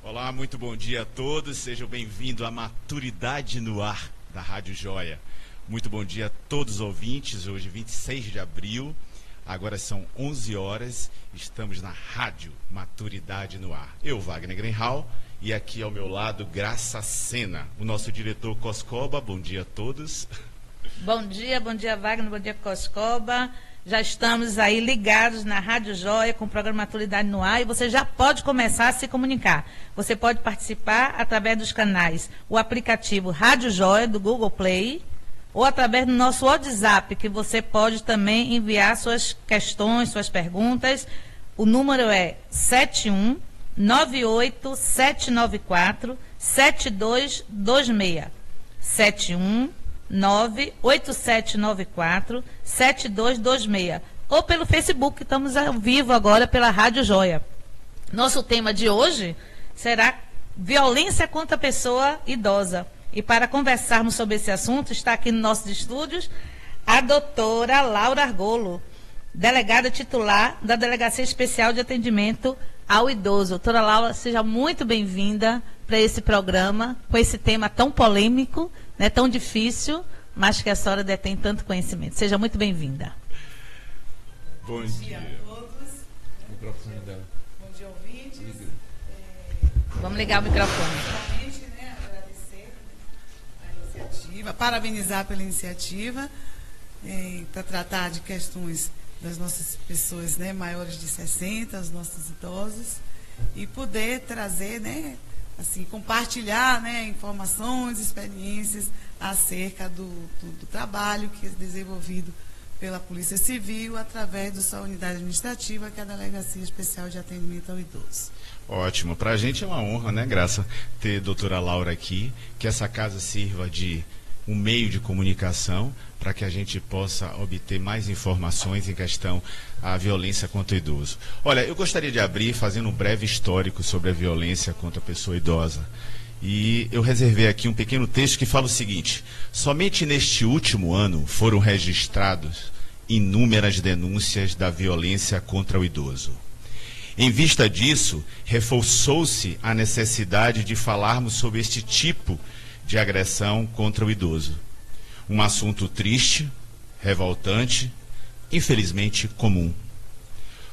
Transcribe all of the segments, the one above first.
Olá, muito bom dia a todos, sejam bem-vindos à Maturidade no Ar da Rádio Joia. Muito bom dia a todos os ouvintes, hoje 26 de abril, agora são 11 horas, estamos na Rádio Maturidade no Ar. Eu, Wagner Greenhal, e aqui ao meu lado, Graça Sena, o nosso diretor Coscoba. Bom dia a todos. Bom dia Wagner, bom dia Coscoba. Já estamos aí ligados na Rádio Joia com o programa Maturidade no Ar e você já pode começar a se comunicar. Você pode participar através dos canais, o aplicativo Rádio Joia do Google Play ou através do nosso WhatsApp, que você pode também enviar suas questões, suas perguntas. O número é 71-98794-7226. 71-98794-7226. Ou pelo Facebook, estamos ao vivo agora pela Rádio Joia. Nosso tema de hoje será violência contra a pessoa idosa. E para conversarmos sobre esse assunto, está aqui nos nossos estúdios a doutora Laura Argolo, delegada titular da Delegacia Especial de Atendimento ao Idoso. Doutora Laura, seja muito bem-vinda para esse programa, com esse tema tão polêmico, né, tão difícil, mas que a senhora detém tanto conhecimento. Seja muito bem-vinda. Bom dia a todos. O microfone dela. Bom dia, ouvintes. Vamos ligar o microfone. Principalmente, agradecer a iniciativa, parabenizar pela iniciativa, para tratar de questões das nossas pessoas, maiores de 60, os nossos idosos, e poder trazer, assim, compartilhar, informações, experiências acerca do trabalho que é desenvolvido pela Polícia Civil através da sua unidade administrativa, que é a Delegacia Especial de Atendimento ao Idoso. Ótimo, para a gente é uma honra, Graça, ter a doutora Laura aqui, que essa casa sirva de um meio de comunicação para que a gente possa obter mais informações em questão à violência contra o idoso. Olha, eu gostaria de abrir fazendo um breve histórico sobre a violência contra a pessoa idosa. E eu reservei aqui um pequeno texto que fala o seguinte: somente neste último ano foram registrados inúmeras denúncias da violência contra o idoso. Em vista disso, reforçou-se a necessidade de falarmos sobre este tipo de agressão contra o idoso. Um assunto triste, revoltante, infelizmente comum.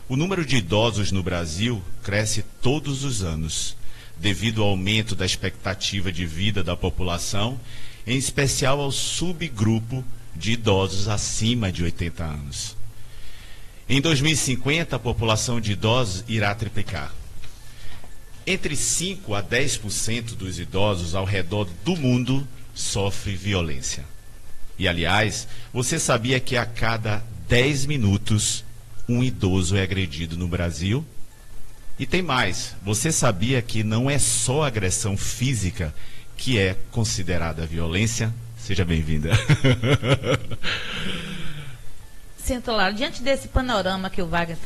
O número de idosos no Brasil cresce todos os anos, devido ao aumento da expectativa de vida da população, em especial ao subgrupo de idosos acima de 80 anos. Em 2050, a população de idosos irá triplicar. Entre 5% a 10% dos idosos ao redor do mundo sofrem violência. E, aliás, você sabia que a cada 10 minutos um idoso é agredido no Brasil? E tem mais, você sabia que não é só agressão física que é considerada violência? Seja bem-vinda. Senhor Laura, diante desse panorama que o Wagner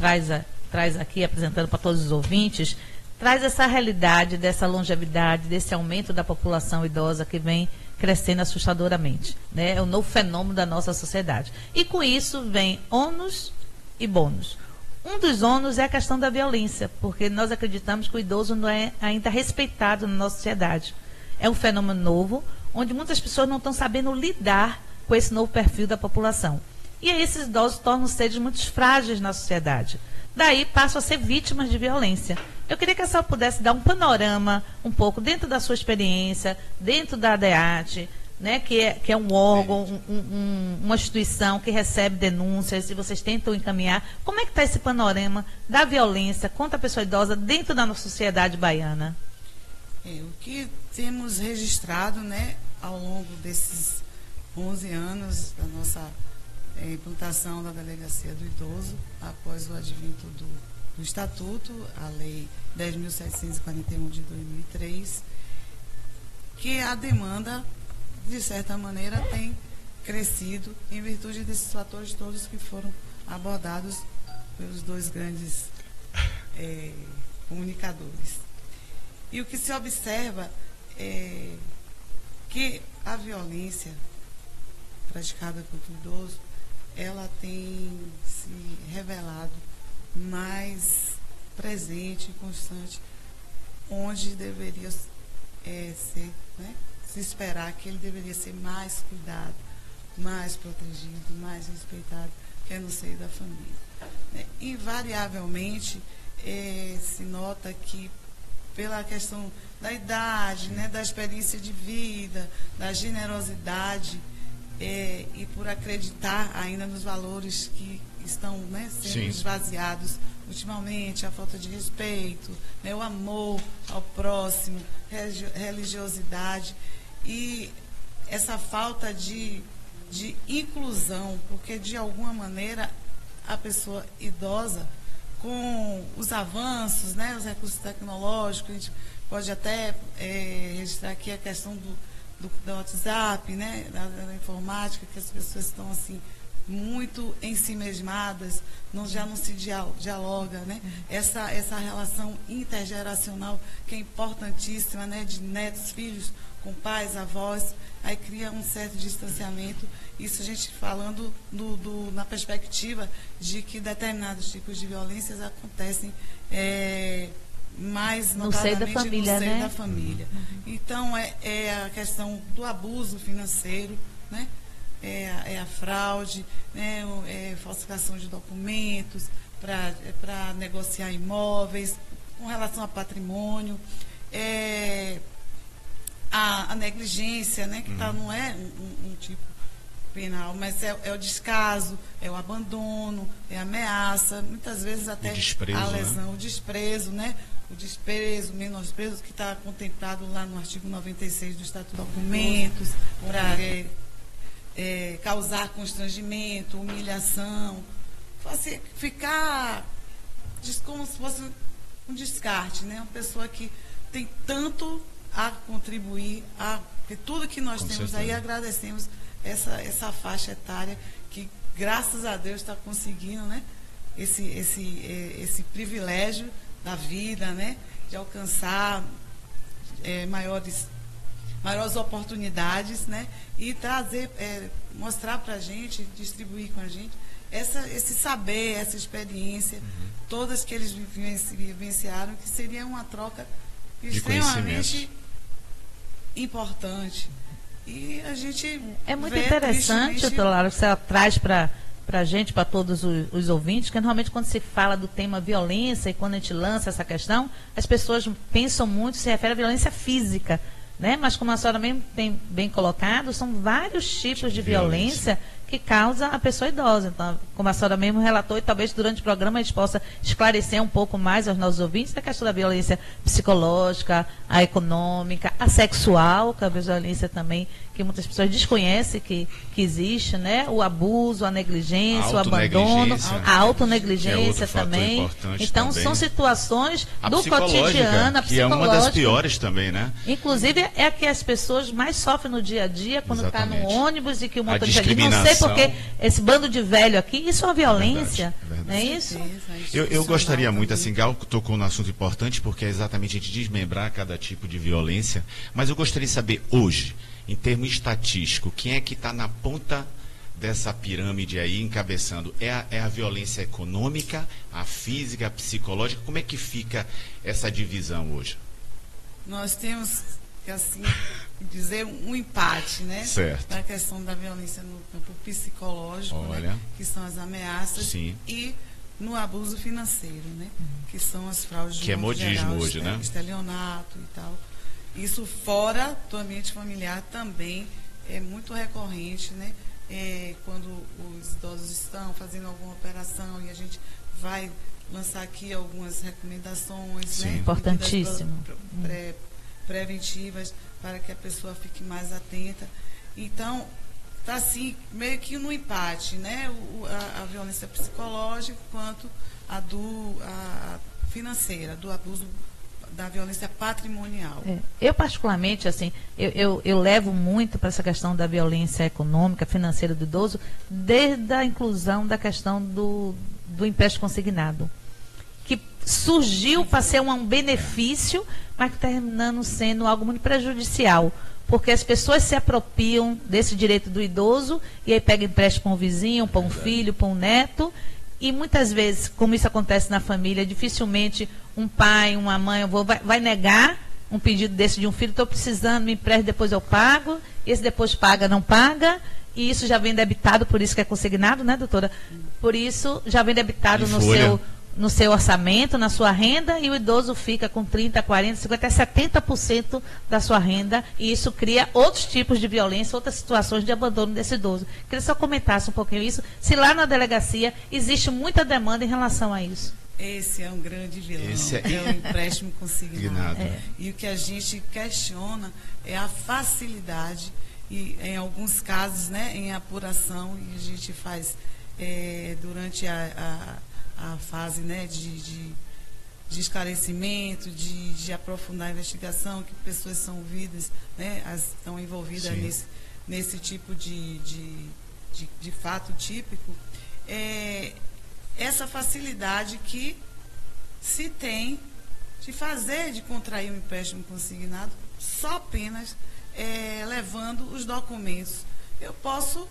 traz aqui, apresentando para todos os ouvintes, traz essa realidade dessa longevidade, desse aumento da população idosa que vem crescendo assustadoramente. É um novo fenômeno da nossa sociedade. E com isso vem ônus e bônus. Um dos ônus é a questão da violência, porque nós acreditamos que o idoso não é ainda respeitado na nossa sociedade. É um fenômeno novo, onde muitas pessoas não estão sabendo lidar com esse novo perfil da população. E aí esses idosos tornam seres muito frágeis na sociedade. Daí passam a ser vítimas de violência. Eu queria que a senhora pudesse dar um panorama, um pouco, dentro da sua experiência, dentro da ADEAT, que é um órgão, uma instituição que recebe denúncias e vocês tentam encaminhar. Como é que está esse panorama da violência contra a pessoa idosa dentro da nossa sociedade baiana? O que temos registrado, ao longo desses 11 anos da nossa implantação da Delegacia do Idoso, após o advento do Estatuto, a Lei 10.741 de 2003, que a demanda, de certa maneira, tem crescido em virtude desses fatores todos que foram abordados pelos dois grandes comunicadores. E o que se observa é que a violência praticada contra o idoso, ela tem se revelado mais presente e constante onde deveria ser, né, se esperar que ele deveria ser mais cuidado, mais protegido, mais respeitado, que é no seio da família. Invariavelmente, se nota que, pela questão da idade, né, da experiência de vida, da generosidade, e por acreditar ainda nos valores que estão, né, sendo Sim. esvaziados ultimamente, a falta de respeito, né, o amor ao próximo, religiosidade e essa falta de inclusão, porque de alguma maneira a pessoa idosa, com os avanços, né, os recursos tecnológicos, a gente pode até registrar aqui a questão do WhatsApp, né, da informática, que as pessoas estão assim muito ensimesmadas, já não se dialoga, né? Essa relação intergeracional que é importantíssima, né, de netos, filhos com pais, avós, aí cria um certo distanciamento. Isso a gente falando na perspectiva de que determinados tipos de violências acontecem mais no seio da família, no seio né? da família. Então, é a questão do abuso financeiro, né? É a fraude, né? Falsificação de documentos para negociar imóveis, com relação a patrimônio, a negligência, né? Que não é um tipo penal, mas é o descaso, é o abandono, é a ameaça, muitas vezes até a lesão, né? O desprezo, né? O desprezo, o menosprezo que está contemplado lá no artigo 96 do Estatuto de Documentos, para causar constrangimento, humilhação, ficar como se fosse um descarte, né? Uma pessoa que tem tanto a contribuir, porque tudo que nós temos aí, agradecemos essa faixa etária que, graças a Deus, está conseguindo, né, esse privilégio da vida, né, de alcançar maiores oportunidades, né, e trazer, mostrar para a gente, distribuir com a gente esse saber, essa experiência, todas que eles vivenciaram, que seria uma troca extremamente importante. E a gente é muito interessante, doutora Laura, que você traz para a gente, para todos os ouvintes, que normalmente quando se fala do tema violência e quando a gente lança essa questão, as pessoas pensam muito, se refere à violência física, né? Mas como a senhora mesmo tem bem colocado, são vários tipos de violência que causa a pessoa idosa. Então, como a senhora mesmo relatou, e talvez durante o programa a gente possa esclarecer um pouco mais aos nossos ouvintes da questão da violência psicológica, a econômica, a sexual, que é a violência também, que muitas pessoas desconhecem que existe, né? O abuso, a negligência, o abandono, a autonegligência também. Então, são situações do cotidiano, a psicológica, que é uma das piores também, né? Inclusive, é a que as pessoas mais sofrem no dia a dia, quando está no ônibus e que o motorista diz, não sei porque esse bando de velho aqui, isso é uma violência, não é isso? Eu gostaria muito, assim, Gal tocou num assunto importante, porque é exatamente a gente desmembrar cada tipo de violência, mas eu gostaria de saber hoje, em termos estatísticos, quem é que está na ponta dessa pirâmide aí, encabeçando? É a violência econômica, a física, a psicológica? Como é que fica essa divisão hoje? Nós temos que, assim, dizer um empate, né? Certo. Na questão da violência no campo psicológico, né? Que são as ameaças. Sim. E no abuso financeiro, né? Que são as fraudes que é modismo geral, hoje, né? Estelionato e tal. Isso fora do ambiente familiar também é muito recorrente, né? Quando os idosos estão fazendo alguma operação e a gente vai lançar aqui algumas recomendações, sim, né? Importantíssimo. Preventivas para que a pessoa fique mais atenta. Então, está assim, meio que no empate, né? A violência psicológica quanto a financeira, do abuso da violência patrimonial. Eu, particularmente, assim, eu levo muito para essa questão da violência econômica, financeira do idoso, desde a inclusão da questão do empréstimo consignado, que surgiu para ser um benefício, mas que está terminando sendo algo muito prejudicial, porque as pessoas se apropriam desse direito do idoso e aí pega empréstimo para um vizinho, para um filho, para um neto, E muitas vezes, como isso acontece na família, dificilmente um pai, uma mãe, vai negar um pedido desse de um filho. Estou precisando, me empreste, depois eu pago. Esse depois paga, não paga. E isso já vem debitado, por isso que é consignado, né, doutora? Por isso já vem debitado no seu orçamento, na sua renda, e o idoso fica com 30%, 40%, 50%, até 70% da sua renda, e isso cria outros tipos de violência, outras situações de abandono desse idoso. Queria só comentasse um pouquinho isso, se lá na delegacia existe muita demanda em relação a isso. Esse é um grande vilão, é o empréstimo consignado. E o que a gente questiona é a facilidade, e em alguns casos, né, em apuração, e a gente faz durante a fase, né, de esclarecimento, de aprofundar a investigação, que pessoas são ouvidas, né, estão envolvidas nesse tipo de fato típico, essa facilidade que se tem de contrair um empréstimo consignado só apenas levando os documentos. Eu posso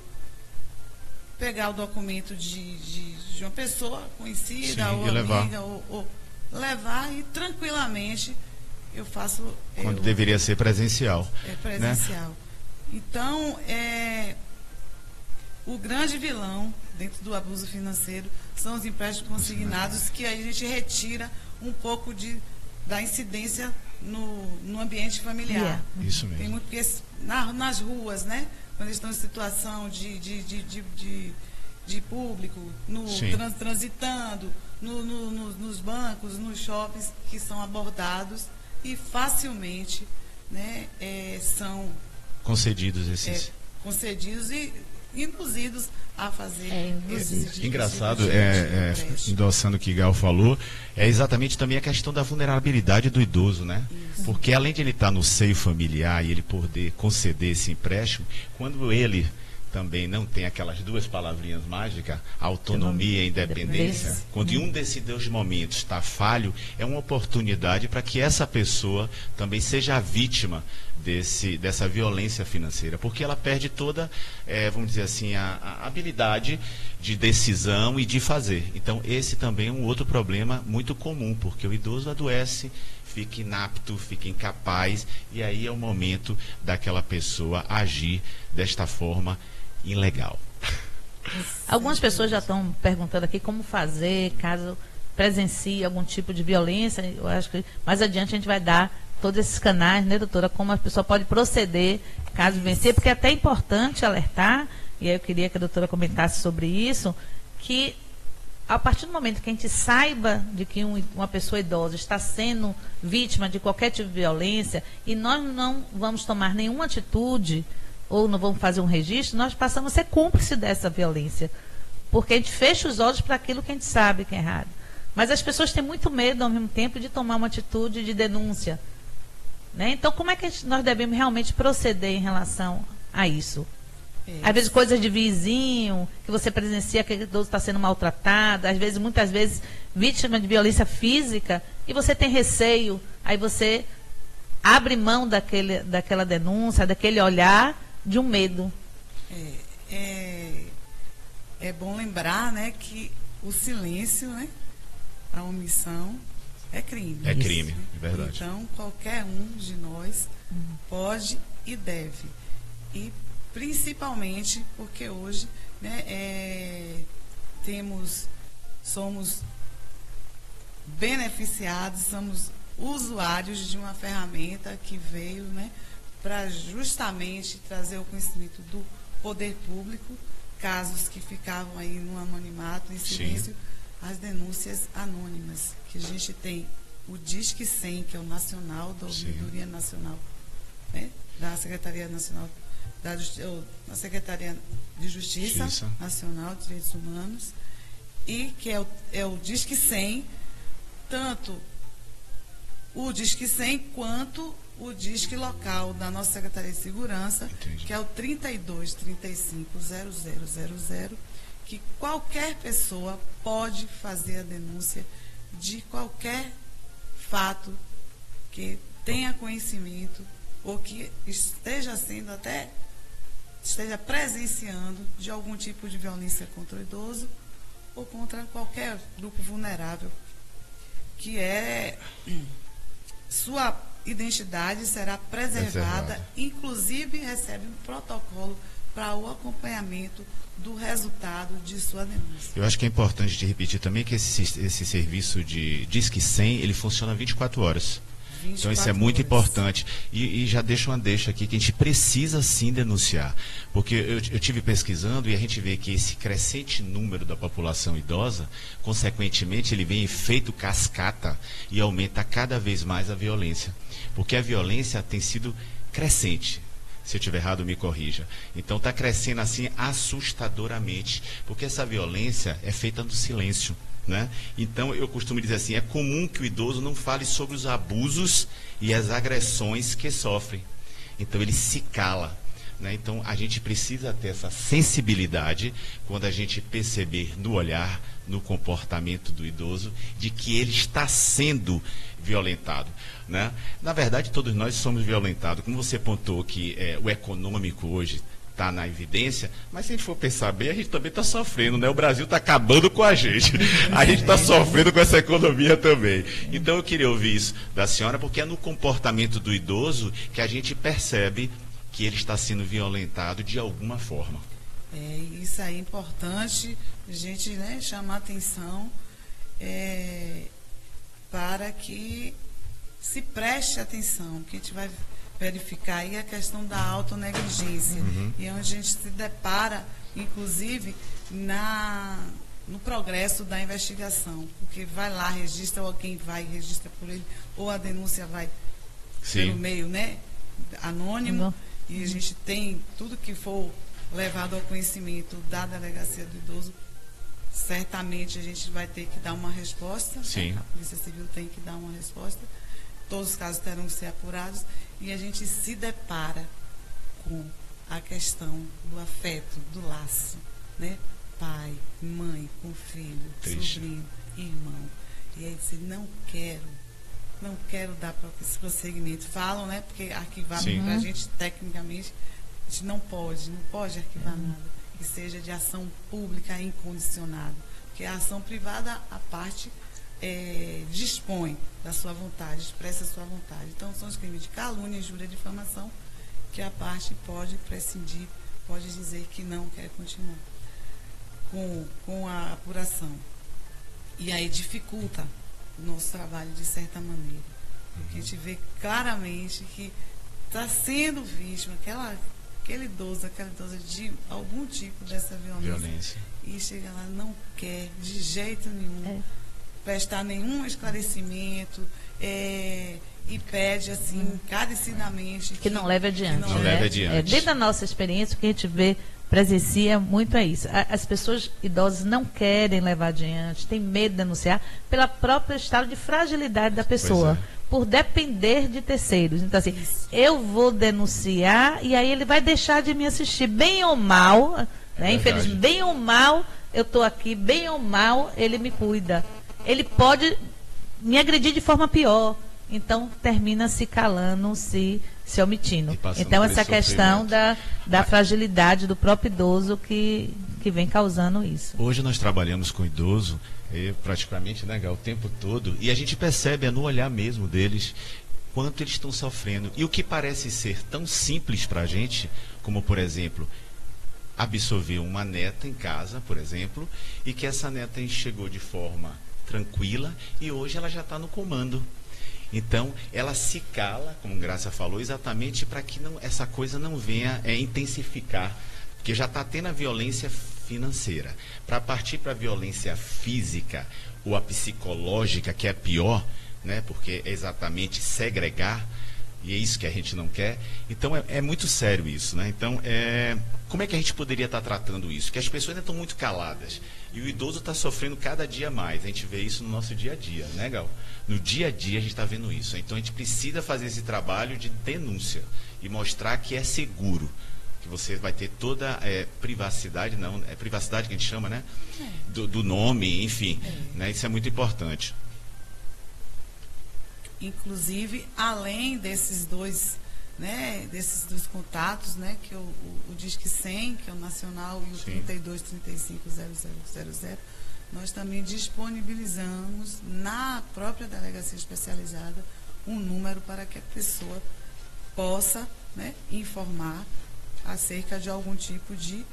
pegar o documento de uma pessoa conhecida ou amiga, ou levar e tranquilamente eu faço... Quando deveria ser presencial. Presencial. Né? Então, o grande vilão dentro do abuso financeiro são os empréstimos consignados, que aí a gente retira um pouco da incidência no ambiente familiar. Isso mesmo. Tem muito, porque nas ruas, né? Quando eles estão em situação de público, transitando, nos bancos, nos shoppings, que são abordados e facilmente, né, são concedidos esses. Concedidos e induzidos a fazer esse engraçado, endossando o que Gal falou, é exatamente também a questão da vulnerabilidade do idoso, né? Isso. Porque além de ele estar no seio familiar e ele poder conceder esse empréstimo, quando ele também não tem aquelas duas palavrinhas mágicas, autonomia e independência, quando em um desses dois momentos está falho, é uma oportunidade para que essa pessoa também seja a vítima dessa violência financeira, porque ela perde toda, vamos dizer assim, a habilidade de decisão e de fazer. Então, esse também é um outro problema muito comum, porque o idoso adoece, fica inapto, fica incapaz, e aí é o momento daquela pessoa agir desta forma ilegal. Algumas pessoas já estão perguntando aqui como fazer caso presencie algum tipo de violência. Eu acho que mais adiante a gente vai dar todos esses canais, né, doutora, como a pessoa pode proceder caso vencer, porque é até importante alertar, e aí eu queria que a doutora comentasse sobre isso, que a partir do momento que a gente saiba de que uma pessoa idosa está sendo vítima de qualquer tipo de violência, e nós não vamos tomar nenhuma atitude, ou não vamos fazer um registro, nós passamos a ser cúmplice dessa violência, porque a gente fecha os olhos para aquilo que a gente sabe que é errado. Mas as pessoas têm muito medo, ao mesmo tempo, de tomar uma atitude de denúncia. Né? Então, como é que nós devemos realmente proceder em relação a isso? Às vezes, coisas de vizinho, que você presencia que o idoso está sendo maltratado, às vezes, muitas vezes, vítima de violência física, e você tem receio, aí você abre mão daquela denúncia, daquele olhar, de um medo. É bom lembrar, né, que o silêncio, né, a omissão é crime. É crime, é verdade. Então, qualquer um de nós pode e deve. E principalmente porque hoje, né, somos beneficiados, somos usuários de uma ferramenta que veio, né, para justamente trazer o conhecimento do poder público, casos que ficavam aí no anonimato, em silêncio, as denúncias anônimas, que a gente tem o Disque 100, que é o nacional, da Ouvidoria Nacional, né, da Secretaria Nacional, da Secretaria de Justiça Nacional de Direitos Humanos, e que é o Disque 100, tanto o Disque 100 quanto o Disque local da nossa Secretaria de Segurança, que é o 32 35 0000, que qualquer pessoa pode fazer a denúncia de qualquer fato que tenha conhecimento ou que esteja presenciando de algum tipo de violência contra o idoso ou contra qualquer grupo vulnerável, que sua identidade será preservada, inclusive recebe um protocolo para o acompanhamento do resultado de sua denúncia. Eu acho que é importante de repetir também que esse serviço de Disque 100, ele funciona 24 horas. Então isso é muito importante. E já deixo uma deixa aqui, que a gente precisa sim denunciar. Porque eu tive pesquisando e a gente vê que esse crescente número da população idosa, consequentemente, ele vem em efeito cascata e aumenta cada vez mais a violência. Porque a violência tem sido crescente. Se eu estiver errado, me corrija. Então está crescendo assim assustadoramente. Porque essa violência é feita no silêncio. Né? Então eu costumo dizer assim, é comum que o idoso não fale sobre os abusos e as agressões que sofre. Então ele se cala. Né? Então a gente precisa ter essa sensibilidade quando a gente perceber no olhar, no comportamento do idoso, de que ele está sendo violentado. Né? Na verdade, todos nós somos violentados. Como você pontuou que o econômico hoje está na evidência, mas se a gente for pensar bem, a gente também está sofrendo, né? O Brasil está acabando com a gente. A gente está sofrendo com essa economia também. Então eu queria ouvir isso da senhora, porque é no comportamento do idoso que a gente percebe que ele está sendo violentado de alguma forma. Isso aí é importante a gente, né, chamar atenção para que se preste atenção, que a gente vai verificar aí a questão da autonegligência. E é onde a gente se depara, inclusive, no progresso da investigação. Porque vai lá, registra, ou alguém vai e registra por ele, ou a denúncia vai pelo meio, né, anônimo, e a gente tem tudo que for levado ao conhecimento da delegacia do idoso, certamente a gente vai ter que dar uma resposta. Sim. A Polícia Civil tem que dar uma resposta. Todos os casos terão que ser apurados. E a gente se depara com a questão do afeto, do laço, né? Pai, mãe, com filho, sobrinho, irmão. E aí você não quero dar esse prosseguimento. Falam, né? Porque arquivar para a gente, tecnicamente, a gente não pode arquivar nada que seja de ação pública incondicionada. Porque a ação privada, a parte dispõe da sua vontade, expressa a sua vontade. Então, são os crimes de calúnia, injúria, difamação, que a parte pode prescindir, pode dizer que não quer continuar com a apuração. E aí dificulta o nosso trabalho de certa maneira. Porque a gente vê claramente que está sendo vítima aquele idoso, aquela idosa de algum tipo dessa violência. E chega lá, não quer de jeito nenhum prestar nenhum esclarecimento e pede assim encarecidamente que não leve adiante. Não leve adiante. Dentro da nossa experiência, o que a gente vê, presencia muito é isso. As pessoas idosas não querem levar adiante, têm medo de denunciar pela própria estado de fragilidade da pessoa, por depender de terceiros. Então, assim, eu vou denunciar e aí ele vai deixar de me assistir, bem ou mal, né? Infelizmente, bem ou mal, eu estou aqui, bem ou mal, ele me cuida. Ele pode me agredir de forma pior. Então, termina se calando, se omitindo. Então, essa questão da fragilidade do próprio idoso que vem causando isso. Hoje nós trabalhamos com idoso, praticamente, né, Gal, o tempo todo, e a gente percebe, no olhar mesmo deles, quanto eles estão sofrendo. E o que parece ser tão simples para a gente, como, por exemplo, absorver uma neta em casa, por exemplo, e que essa neta chegou de forma tranquila e hoje ela já está no comando. Então, ela se cala, como Graça falou, exatamente para que essa coisa não venha intensificar, porque já está tendo a violência financeira. Para partir para a violência física ou a psicológica, que é pior, né, porque é exatamente segregar, e é isso que a gente não quer. Então, é muito sério isso, né? Então, como é que a gente poderia estar tratando isso? Porque as pessoas ainda estão muito caladas. E o idoso está sofrendo cada dia mais. A gente vê isso no nosso dia a dia, né, Gal? No dia a dia a gente está vendo isso. Então, a gente precisa fazer esse trabalho de denúncia e mostrar que é seguro. Que você vai ter toda privacidade, não, é privacidade que a gente chama, né? Do nome, enfim. Né? Isso é muito importante. Inclusive, além desses dois, né, contatos, né, que o Disque 100, que é o nacional, e o 32 35 0000, nós também disponibilizamos na própria delegacia especializada um número para que a pessoa possa, né, informar acerca de algum tipo de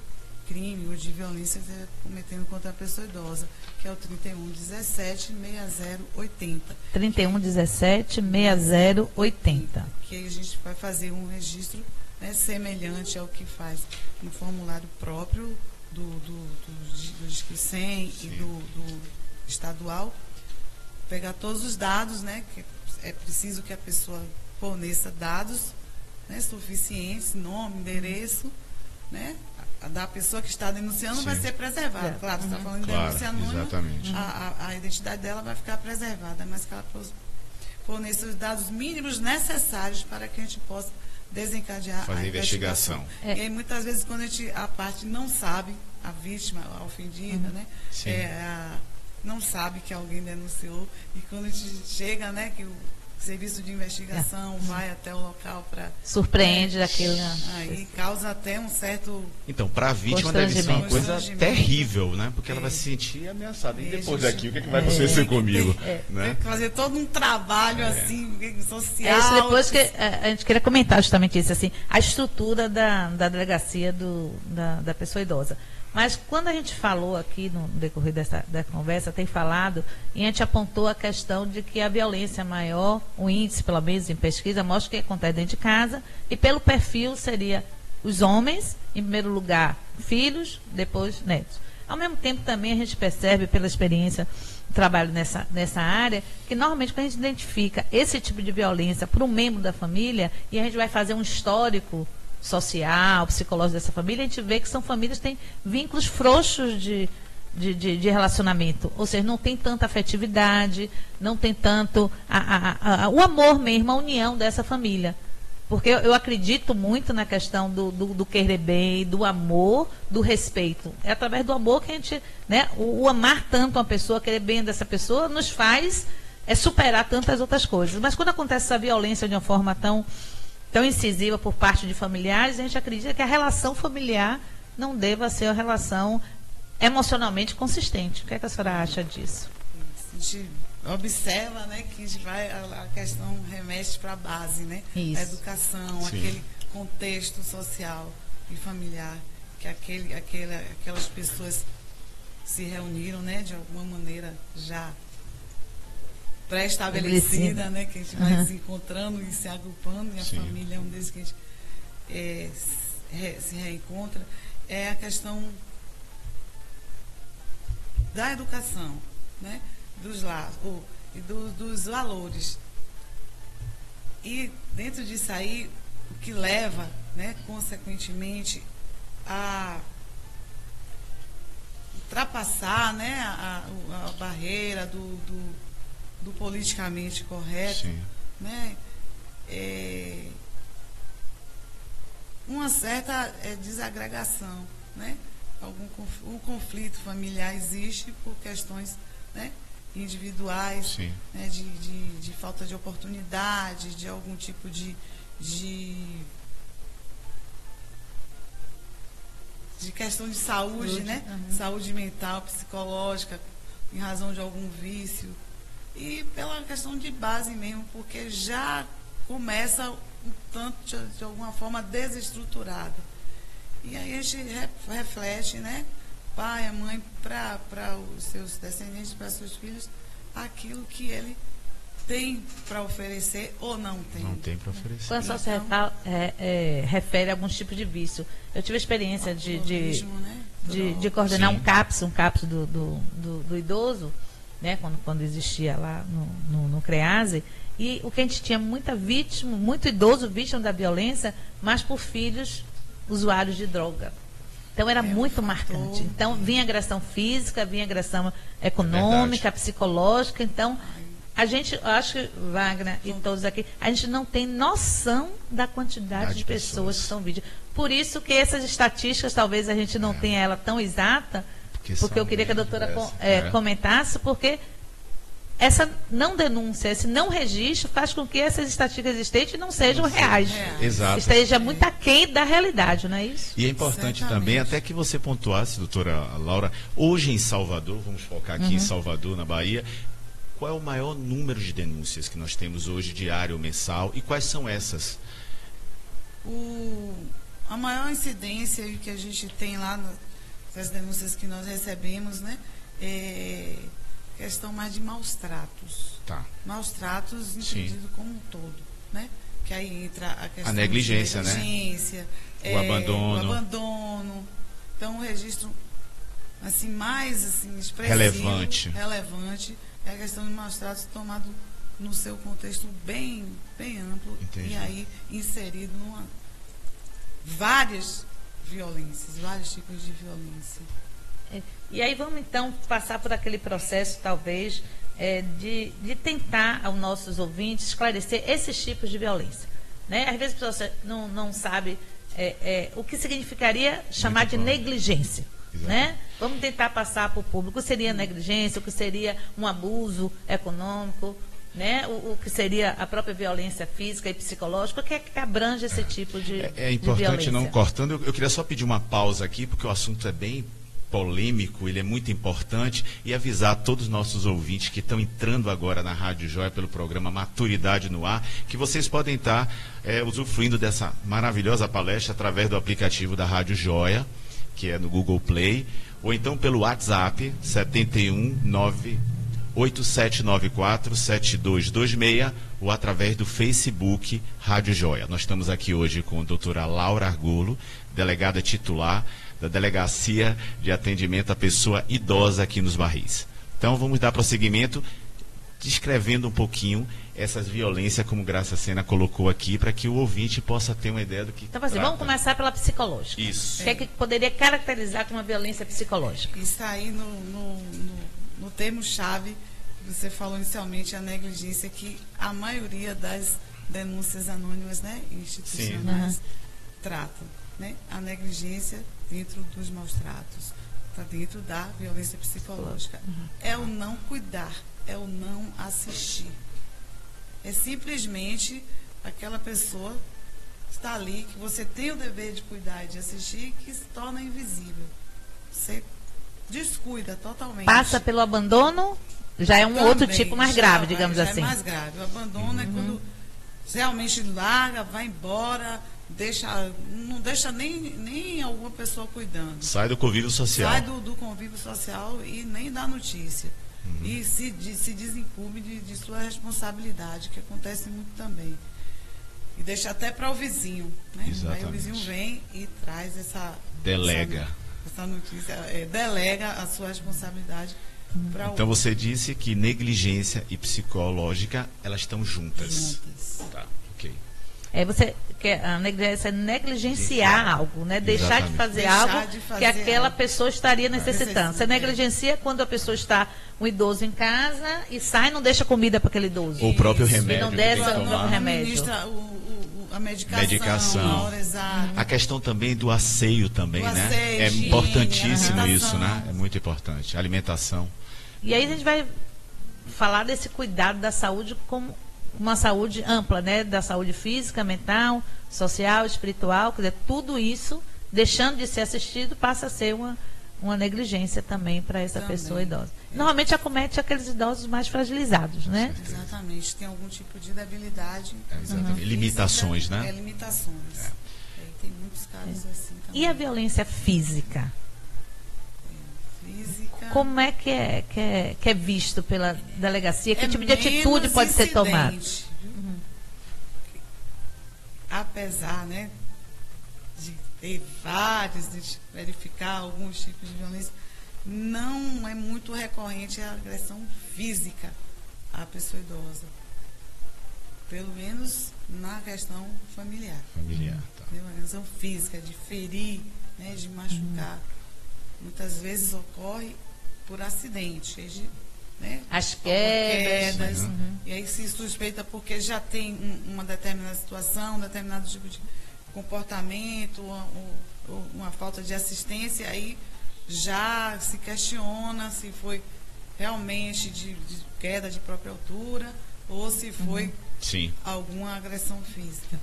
crime ou de violência cometendo contra a pessoa idosa, que é o 3117-6080. 3117-6080. Que aí a gente vai fazer um registro, né, semelhante ao que faz no formulário próprio do Disque 100 e do estadual, pegar todos os dados, né, que é preciso que a pessoa forneça dados, né, suficientes, nome, endereço, né, da pessoa que está denunciando. Sim. Vai ser preservada. Claro, você está falando de denúncia anônima, exatamente. A identidade dela vai ficar preservada, mas que ela forneça os dados mínimos necessários para que a gente possa desencadear fazer a investigação. E aí, muitas vezes, quando a parte não sabe, a vítima, a ofendida, né, não sabe que alguém denunciou, e quando a gente chega, né, que o serviço de investigação vai até o local para... Surpreende daquilo. Aí causa até um certo... Então, para a vítima deve ser uma coisa terrível, né? Porque ela vai se sentir ameaçada. E depois daqui, o que vai acontecer comigo? Tem que fazer todo um trabalho assim, social. Isso, depois que a gente queria comentar justamente isso, assim, a estrutura da delegacia da pessoa idosa. Mas quando a gente falou aqui no decorrer da conversa, tem falado, e a gente apontou a questão de que a violência maior, o índice, pelo menos em pesquisa, mostra que acontece dentro de casa, e pelo perfil seria os homens, em primeiro lugar, filhos, depois netos. Ao mesmo tempo, também a gente percebe, pela experiência do trabalho nessa área, que normalmente quando a gente identifica esse tipo de violência por um membro da família, e a gente vai fazer um histórico social, psicológico dessa família, a gente vê que são famílias que têm vínculos frouxos de relacionamento, ou seja, não tem tanta afetividade, não tem tanto o amor mesmo, a união dessa família. Porque eu acredito muito na questão do querer bem, do amor, do respeito. É através do amor que a gente, né, o amar tanto uma pessoa, querer bem dessa pessoa, nos faz superar tantas outras coisas. Mas quando acontece essa violência de uma forma tão incisiva por parte de familiares, a gente acredita que a relação familiar não deva ser uma relação emocionalmente consistente. O que é que a senhora acha disso? A gente observa, né, que a questão remete para a base, né? Isso. A educação, sim, aquele contexto social e familiar, que aquelas pessoas se reuniram, né, de alguma maneira já pré-estabelecida, né, que a gente vai se encontrando e se agrupando, e a família é um desses que a gente se reencontra, é a questão da educação, né, dos valores. E dentro disso aí, o que leva, né, consequentemente, a ultrapassar, né, a barreira do politicamente correto, sim, né, uma certa desagregação, né? Um conflito familiar existe por questões, né, individuais, né, de falta de oportunidade, de algum tipo de questão de saúde, né? Saúde mental, psicológica, em razão de algum vício. E pela questão de base mesmo, porque já começa um tanto, de alguma forma, desestruturada. E aí a gente reflete, né, pai, a mãe, para os seus descendentes, para seus filhos, aquilo que ele tem para oferecer ou não tem. Não tem para oferecer. Quando só se refere a alguns tipos de vício. Eu tive a experiência de coordenar um CAPS do idoso, né, quando existia lá no CREASE, e o que a gente tinha muita vítima, muito idoso vítima da violência, mas por filhos usuários de droga. Então era muito marcante. Então vinha agressão física, vinha agressão econômica, psicológica. Então a gente, acho que Wagner e todos aqui, a gente não tem noção da quantidade de pessoas que são vítimas. Por isso que essas estatísticas talvez a gente não tenha ela tão exata, porque eu queria que a doutora comentasse, porque essa não denúncia, esse não registro faz com que essas estatísticas existentes não sejam reais. Exato. Esteja muito aquém da realidade, não é isso? E é importante Certamente. também, até que você pontuasse, doutora Laura, hoje em Salvador, vamos focar aqui em Salvador, na Bahia, qual é o maior número de denúncias que nós temos hoje, diário ou mensal, e quais são essas? A maior incidência que a gente tem lá nas denúncias que nós recebemos, né, é questão mais de maus tratos. Tá. Maus tratos entendido como um todo, né? Que aí entra a questão A negligência, de negligência, O abandono. o abandono. Então, o registro assim, mais assim, expressivo, relevante é a questão de maus tratos tomado no seu contexto bem amplo. Entendi. E aí inserido várias violências, vários tipos de violência. E aí vamos então passar por aquele processo, talvez, de tentar aos nossos ouvintes esclarecer esses tipos de violência. Né? Às vezes a pessoa não sabe o que significaria chamar de negligência. Né? Vamos tentar passar para o público o que seria negligência, o que seria um abuso econômico, né? O que seria a própria violência física e psicológica, o que é que abrange esse tipo de É importante, violência? não cortando, eu queria só pedir uma pausa aqui, porque o assunto é bem polêmico, ele é muito importante, e avisar a todos os nossos ouvintes que estão entrando agora na Rádio Joia pelo programa Maturidade no Ar, que vocês podem estar usufruindo dessa maravilhosa palestra através do aplicativo da Rádio Joia, que é no Google Play, ou então pelo WhatsApp 71987947226, ou através do Facebook Rádio Joia. Nós estamos aqui hoje com a doutora Laura Argulo, delegada titular da Delegacia de Atendimento à Pessoa Idosa aqui nos Barris. Então vamos dar prosseguimento descrevendo um pouquinho essas violências, como Graça Sena colocou aqui, para que o ouvinte possa ter uma ideia do que Então, assim, vamos começar pela psicológica. Isso. O que é que poderia caracterizar como uma violência psicológica? Isso aí no termo-chave que você falou inicialmente, a negligência, que a maioria das denúncias anônimas, né, institucionais tratam, né, a negligência dentro dos maus tratos, está dentro da violência psicológica. É o não cuidar, é o não assistir. É simplesmente aquela pessoa que está ali, que você tem o dever de cuidar e de assistir, que se torna invisível. Você descuida totalmente. Passa pelo abandono, já é um Também, outro tipo mais grave, digamos já assim. É mais grave. O abandono é quando realmente larga, vai embora, não deixa nem alguma pessoa cuidando. Sai do convívio social. Sai do convívio social e nem dá notícia. E se desincumbe de sua responsabilidade, que acontece muito também. E deixa até para o vizinho. Né? Exatamente. Aí o vizinho vem e traz Delega. essa notícia, delega a sua responsabilidade para o Então você disse que negligência e psicológica, elas estão juntas. Tá, ok. A negligência é negligenciar algo, né? Deixar de Exatamente. fazer Deixar algo de fazer que aquela algo. pessoa estaria necessitando. Você negligencia quando a pessoa está, um idoso em casa, e sai e não deixa comida para aquele idoso. Ou o próprio Isso, remédio e não que tem desce que o tomar. próprio remédio. Administra a medicação, Medicação. na hora exata. A questão também do asseio também, Do né? asseio, É higiene, importantíssimo alimentação. isso, né? É muito importante. Alimentação. E aí a gente vai falar desse cuidado da saúde como uma saúde ampla, né? Da saúde física, mental, social, espiritual, quer dizer, tudo isso, deixando de ser assistido, passa a ser uma negligência também para essa Também. pessoa idosa. Normalmente acomete aqueles idosos mais fragilizados, né? Exatamente, tem algum tipo de debilidade. Exatamente. física, Limitações, né? Limitações. Tem muitos casos assim também. E a violência física? Física. Como é que é visto pela delegacia? Que É tipo de atitude menos pode ser tomada? incidente, viu? Apesar, né, de ter vários, de verificar alguns tipos de violência, não é muito recorrente a agressão física à pessoa idosa. Pelo menos na questão familiar. Familiar. Tá. Uma agressão física, de ferir, né, de machucar. Muitas vezes ocorre por acidente. Né, As quedas. E aí se suspeita porque já tem uma determinada situação, um determinado tipo de comportamento, uma falta de assistência, aí já se questiona se foi realmente de queda de própria altura ou se foi Sim. alguma agressão física.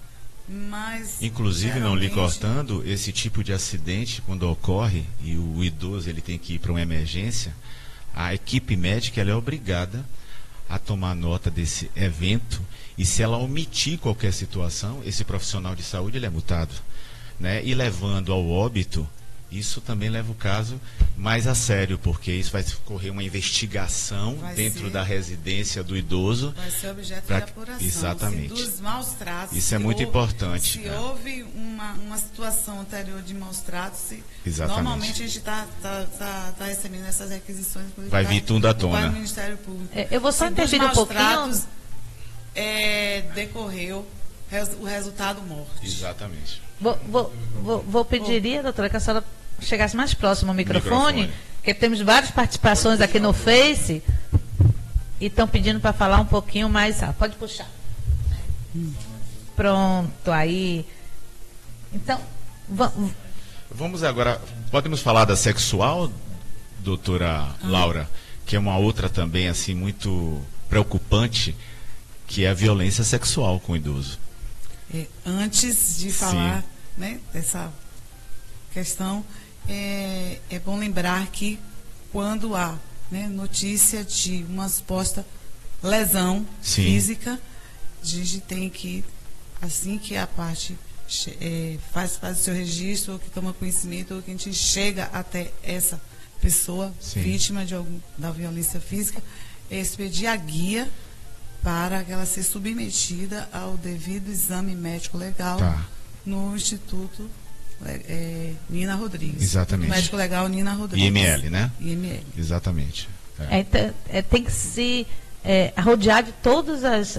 Mas, inclusive, não lhe geralmente, cortando, esse tipo de acidente, quando ocorre e o idoso ele tem que ir para uma emergência, a equipe médica ela é obrigada a tomar nota desse evento, e se ela omitir qualquer situação, esse profissional de saúde ele é multado, né? E levando ao óbito, isso também leva o caso mais a sério, porque isso vai correr uma investigação dentro da residência do idoso. Vai ser objeto pra... de apuração. Exatamente. Se dos maus tratos. Isso é muito importante. Se houve uma situação anterior de maus tratos, Exatamente. Normalmente a gente está recebendo essas requisições. Vai vir tudo à tona. Vai ao Ministério Público. Eu vou só interferir um pouquinho. Tratos, decorreu o resultado morte. Exatamente. Vou pedir, doutora, que a senhora chegasse mais próximo ao microfone, porque temos várias participações aqui no Face e estão pedindo para falar um pouquinho mais. Pode puxar. Pronto, aí. Então, vamos agora. Podemos falar da sexual, doutora Laura, que é uma outra também assim muito preocupante, que é a violência sexual com o idoso. Antes de falar, né, dessa questão, é bom lembrar que quando há, né, notícia de uma suposta lesão física, a gente tem que, assim que a parte faz o seu registro, ou que toma conhecimento, ou que a gente chega até essa pessoa vítima da violência física, expedir a guia para ela ser submetida ao devido exame médico legal no Instituto Nina Rodrigues. Exatamente. Médico legal Nina Rodrigues. IML, né? IML. Exatamente. Tem que se rodear de todas as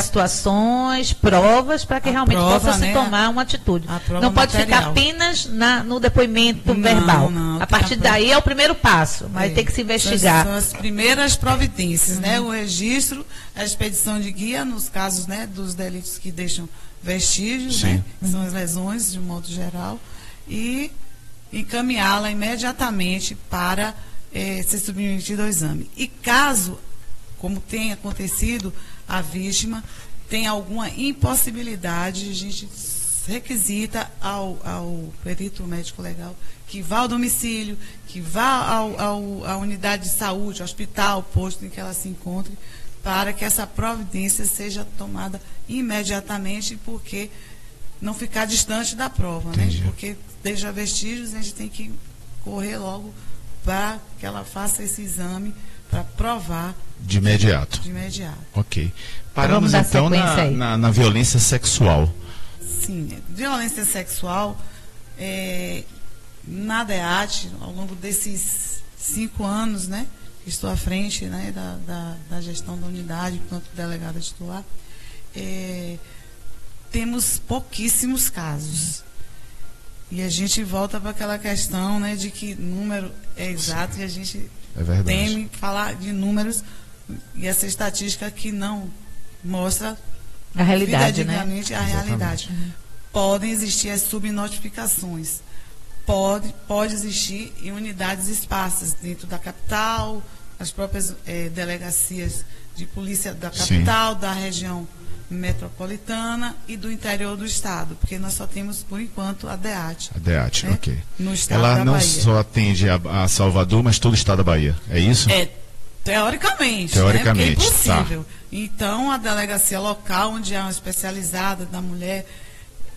situações, provas, para que realmente possa se tomar uma atitude. Não pode ficar apenas no depoimento verbal. Não, a partir daí é o primeiro passo, mas tem que se investigar. São as primeiras providências, né? O registro, a expedição de guia nos casos, né, dos delitos que deixam vestígios, né, que são as lesões de um modo geral, e encaminhá-la imediatamente para ser submetida ao exame. E caso, como tem acontecido, a vítima tem alguma impossibilidade, a gente requisita ao perito médico legal que vá ao domicílio, que vá à unidade de saúde, hospital, posto em que ela se encontre, para que essa providência seja tomada imediatamente, porque não ficar distante da prova, né? Porque deixa vestígios, a gente tem que correr logo para que ela faça esse exame para provar de imediato. Ok. Paramos então na violência sexual. Sim, violência sexual na DEAT, ao longo desses 5 anos, né, que estou à frente, né, da gestão da unidade, enquanto delegada titular, temos pouquíssimos casos. E a gente volta para aquela questão, né, de que número é exato, e a gente teme falar de números, e essa estatística que não mostra a realidade, né? A realidade. Podem existir as subnotificações. Pode existir em unidades esparsas dentro da capital, as próprias delegacias de polícia da capital, da região metropolitana e do interior do estado, porque nós só temos, por enquanto, a DEAT. A DEAT, né? Ok. No estado Ela da não Bahia. só atende a Salvador, mas todo o estado da Bahia. É isso? Teoricamente. Teoricamente, né? Porque é impossível. Então, a delegacia local, onde há uma especializada da mulher,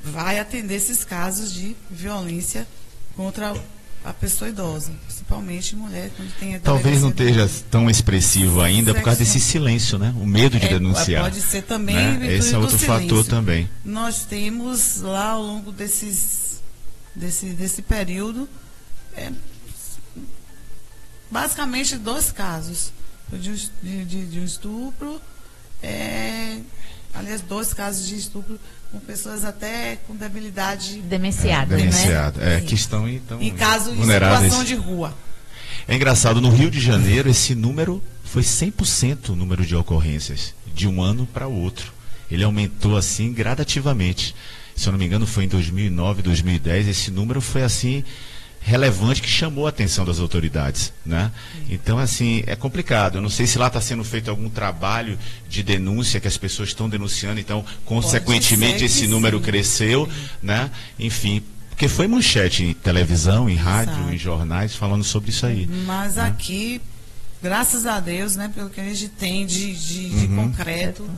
vai atender esses casos de violência contra a pessoa idosa, principalmente mulher, quando tem a Talvez não esteja tão expressivo ainda por causa desse silêncio, né? O medo de denunciar. Pode ser também, né? Esse é outro fator também. Nós temos lá ao longo desse período basicamente 2 casos de um estupro, aliás, 2 casos de estupro com pessoas até com debilidade demenciada, né? Que estão então em caso de vulneráveis. situação de rua. É engraçado, no Rio de Janeiro esse número foi 100% o número de ocorrências de um ano para o outro. Ele aumentou assim gradativamente. Se eu não me engano foi em 2009, 2010, esse número foi assim relevante que chamou a atenção das autoridades, né? Então, assim, é complicado. Eu não sei se lá está sendo feito algum trabalho de denúncia, que as pessoas estão denunciando, então, consequentemente, esse número cresceu, né? Enfim, porque foi manchete em televisão, em rádio, em jornais, falando sobre isso aí. Mas aqui, graças a Deus, né, pelo que a gente tem de concreto,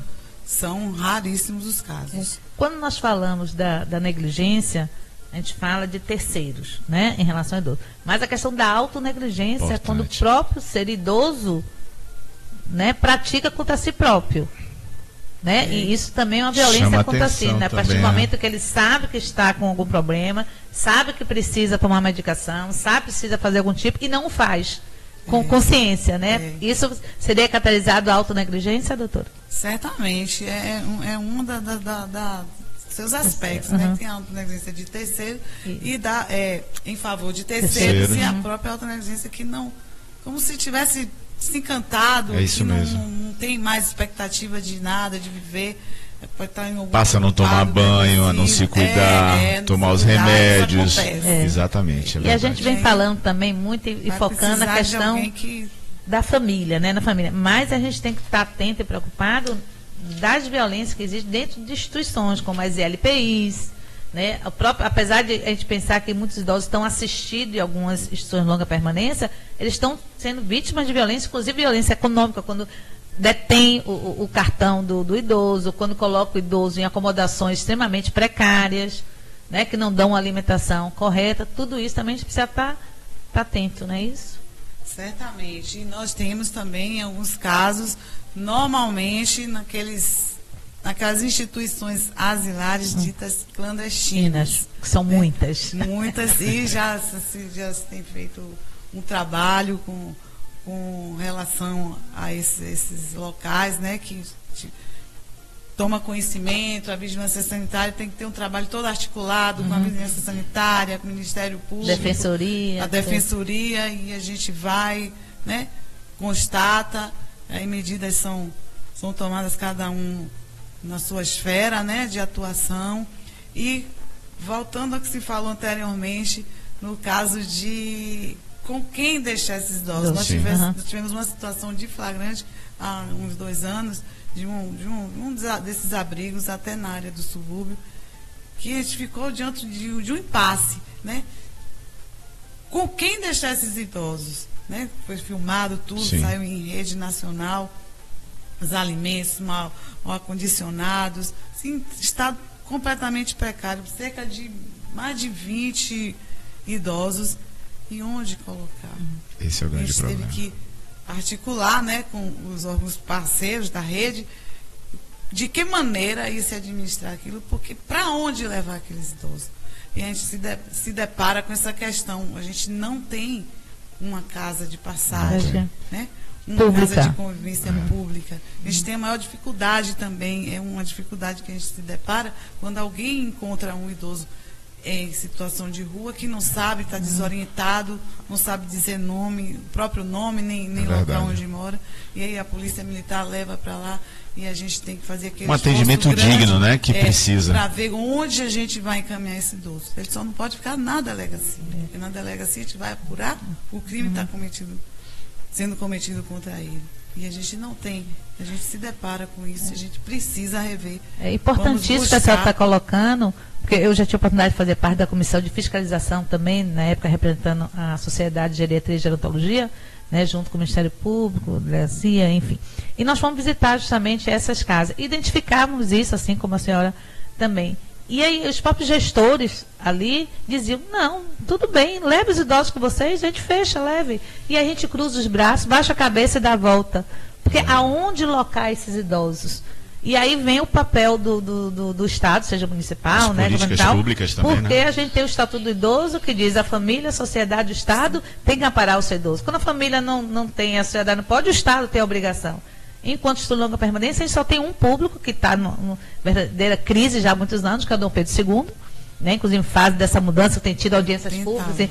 são raríssimos os casos. Quando nós falamos da negligência, a gente fala de terceiros, né, em relação ao idoso. Mas a questão da autonegligência é quando o próprio ser idoso, né, pratica contra si próprio. Né? E isso também é uma violência contra si, né? A partir do momento que ele sabe que está com algum problema, sabe que precisa tomar medicação, sabe que precisa fazer algum tipo e não o faz com consciência, né? Isso seria catalisado a autonegligência, doutora? Certamente, é um seus aspectos, né? Tem a autonegligência de terceiro e em favor de terceiros e a própria autonegligência que não, como se tivesse se encantado, que não tem mais expectativa de nada, de viver. Pode estar em algum passa a não tomar banho, a não se cuidar, tomar os remédios. Exatamente. E a gente vem falando também muito e focando na questão da família, né? Na família. Mas a gente tem que estar atento e preocupado das violências que existem dentro de instituições, como as ILPIs, né? Apesar de a gente pensar que muitos idosos estão assistidos em algumas instituições de longa permanência, eles estão sendo vítimas de violência, inclusive violência econômica, quando detém o cartão do idoso, quando coloca o idoso em acomodações extremamente precárias, né, que não dão uma alimentação correta. Tudo isso também a gente precisa estar atento, não é isso? Certamente. E nós temos também, em alguns casos, normalmente naquelas instituições asilares ditas clandestinas. Que são muitas. Muitas, e já se tem feito um trabalho com relação a esses locais, né, que toma conhecimento. A vigilância sanitária tem que ter um trabalho todo articulado com a vigilância sanitária, com o Ministério Público, a Defensoria, e a gente vai, né, constata, aí medidas são tomadas cada um na sua esfera, né, de atuação. E voltando ao que se falou anteriormente, no caso de com quem deixar esses idosos. Nós tivemos uma situação de flagrante há uns 2 anos, de um desses abrigos, até na área do subúrbio, que a gente ficou diante de um impasse, né? Com quem deixar esses idosos? Né? Foi filmado tudo, saiu em rede nacional, os alimentos mal acondicionados, assim, estado completamente precário, cerca de mais de 20 idosos. E onde colocar? Esse é o grande problema. A gente teve que articular, né, com os órgãos parceiros da rede, de que maneira ia se administrar aquilo, porque para onde levar aqueles idosos? E a gente se depara com essa questão. A gente não tem uma casa de passagem, né? Uma casa de convivência pública. A gente tem a maior dificuldade também, é uma dificuldade que a gente se depara quando alguém encontra um idoso em situação de rua, que não sabe, está desorientado, não sabe dizer nome, o próprio nome, nem local onde mora. E aí a polícia militar leva para lá e a gente tem que fazer aquele atendimento digno, né, que precisa. Para ver onde a gente vai encaminhar esse idoso. Ele só não pode ficar na delegacia. Porque na delegacia a gente vai apurar o crime que está sendo cometido contra ele. E a gente não tem. A gente se depara com isso, a gente precisa rever. É importantíssimo que a senhora está colocando, porque eu já tive a oportunidade de fazer parte da comissão de fiscalização também, na época representando a Sociedade de Geriatria e Gerontologia, né, junto com o Ministério Público, delegacia, enfim. E nós fomos visitar justamente essas casas. Identificávamos isso, assim como a senhora também. E aí os próprios gestores ali diziam, não, tudo bem, leve os idosos com vocês, a gente fecha, leve. E a gente cruza os braços, baixa a cabeça e dá a volta. Porque aonde locar esses idosos? E aí vem o papel do Estado, seja municipal, as né, políticas públicas também, porque né? a gente tem o Estatuto do Idoso, que diz a família, a sociedade, o Estado tem que amparar o seu idoso. Quando a família não tem, a sociedade não pode, o Estado tem a obrigação. Enquanto estudo de longa permanência, a gente só tem um público que está numa verdadeira crise já há muitos anos, que é o Dom Pedro II, né? Inclusive em fase dessa mudança, tem tido audiências públicas,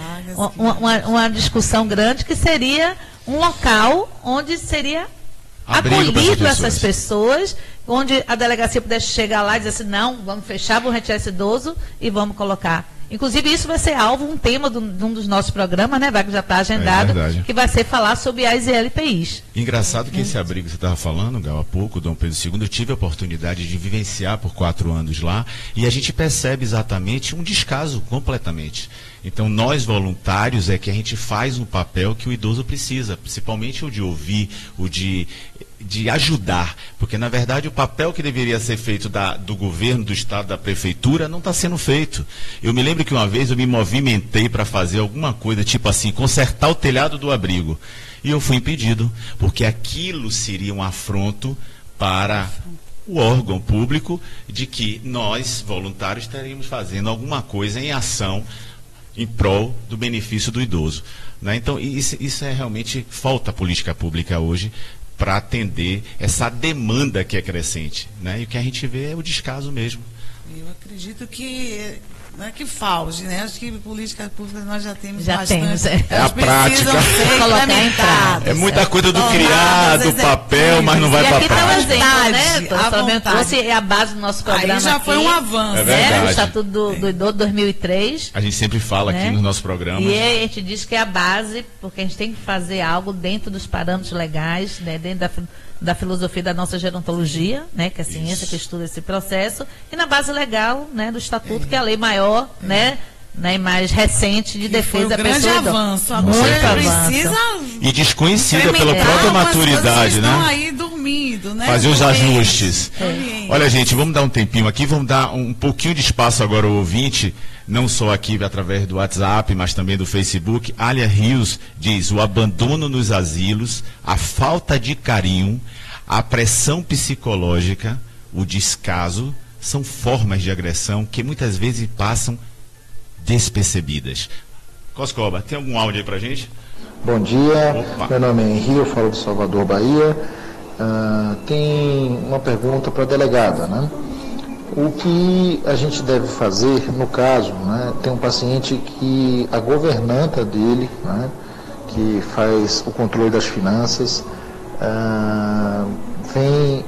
uma discussão grande, que seria um local onde seria acolhido essas pessoas, onde a delegacia pudesse chegar lá e dizer assim, não, vamos fechar, vamos retirar esse idoso e vamos colocar Inclusive, isso vai ser um tema de um dos nossos programas, né, Wagner? Já está agendado, que vai ser falar sobre as LPIs. Engraçado que esse abrigo que você estava falando, Gal, há pouco, Dom Pedro II, eu tive a oportunidade de vivenciar por 4 anos lá, e a gente percebe exatamente um descaso completamente. Então, nós voluntários é que a gente faz um papel que o idoso precisa, principalmente o de ouvir, o de ajudar, porque na verdade o papel que deveria ser feito do governo, do estado, da prefeitura, não está sendo feito. Eu me lembro que uma vez eu me movimentei para fazer alguma coisa, tipo assim, consertar o telhado do abrigo, e eu fui impedido, porque aquilo seria um afronto para o órgão público de que nós, voluntários, estaríamos fazendo alguma coisa em ação em prol do benefício do idoso, né? Então, isso é realmente falta política pública hoje para atender essa demanda que é crescente, né? E o que a gente vê é o descaso mesmo. Eu acredito que não é que falte, né? Acho que política pública nós já temos já bastante. Temos, é a prática. Colocar em prática. É muita coisa do criar, do papel, mas não vai para a prática. E aqui está um exemplo, né? Trouxe a base do nosso programa. Aí já foi um avanço. É verdade. O Estatuto do Idoso 2003. A gente sempre fala aqui nos nossos programas. E a gente diz que é a base, porque a gente tem que fazer algo dentro dos parâmetros legais, né? Dentro da filosofia da nossa gerontologia, né, que é a ciência que estuda esse processo, e na base legal, né, do Estatuto, que é a lei maior, né, e mais recente de defesa da pessoa. Grande avanço. Muito avanço. E desconhecida pela própria maturidade, né? Estão aí dormindo, né? Fazer os ajustes. Olha, gente, vamos dar um tempinho aqui, vamos dar um pouquinho de espaço agora ao ouvinte, não só aqui através do WhatsApp, mas também do Facebook. Alia Rios diz: o abandono nos asilos, a falta de carinho, a pressão psicológica, o descaso, são formas de agressão que muitas vezes passam despercebidas. Coscoba, tem algum áudio aí pra gente? Bom dia, Opa. Meu nome é Henri, eu falo de Salvador, Bahia. Tem uma pergunta para a delegada, né? O que a gente deve fazer no caso, né? Tem um paciente que a governanta dele, né, que faz o controle das finanças, vem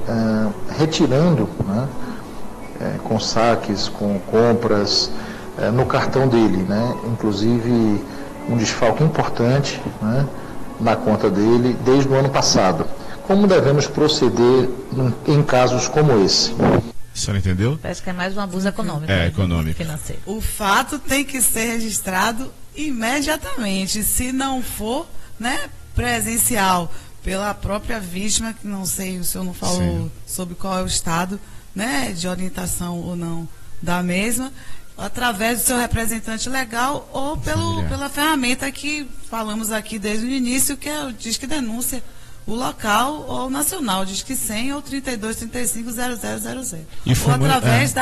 retirando, né, com saques, com compras, no cartão dele, né? Inclusive um desfalque importante, né, na conta dele desde o ano passado. Como devemos proceder em casos como esse? A senhora entendeu? Parece que é mais um abuso econômico. Econômico. Financeiro. O fato tem que ser registrado imediatamente, se não for, né, presencial, pela própria vítima, que não sei, o senhor não falou Sim. sobre qual é o estado, né, de orientação ou não da mesma, através do seu representante legal ou pela ferramenta que falamos aqui desde o início, que é o Disque Denúncia, o local ou o nacional, Disque 100 ou 3235-0000. Ou através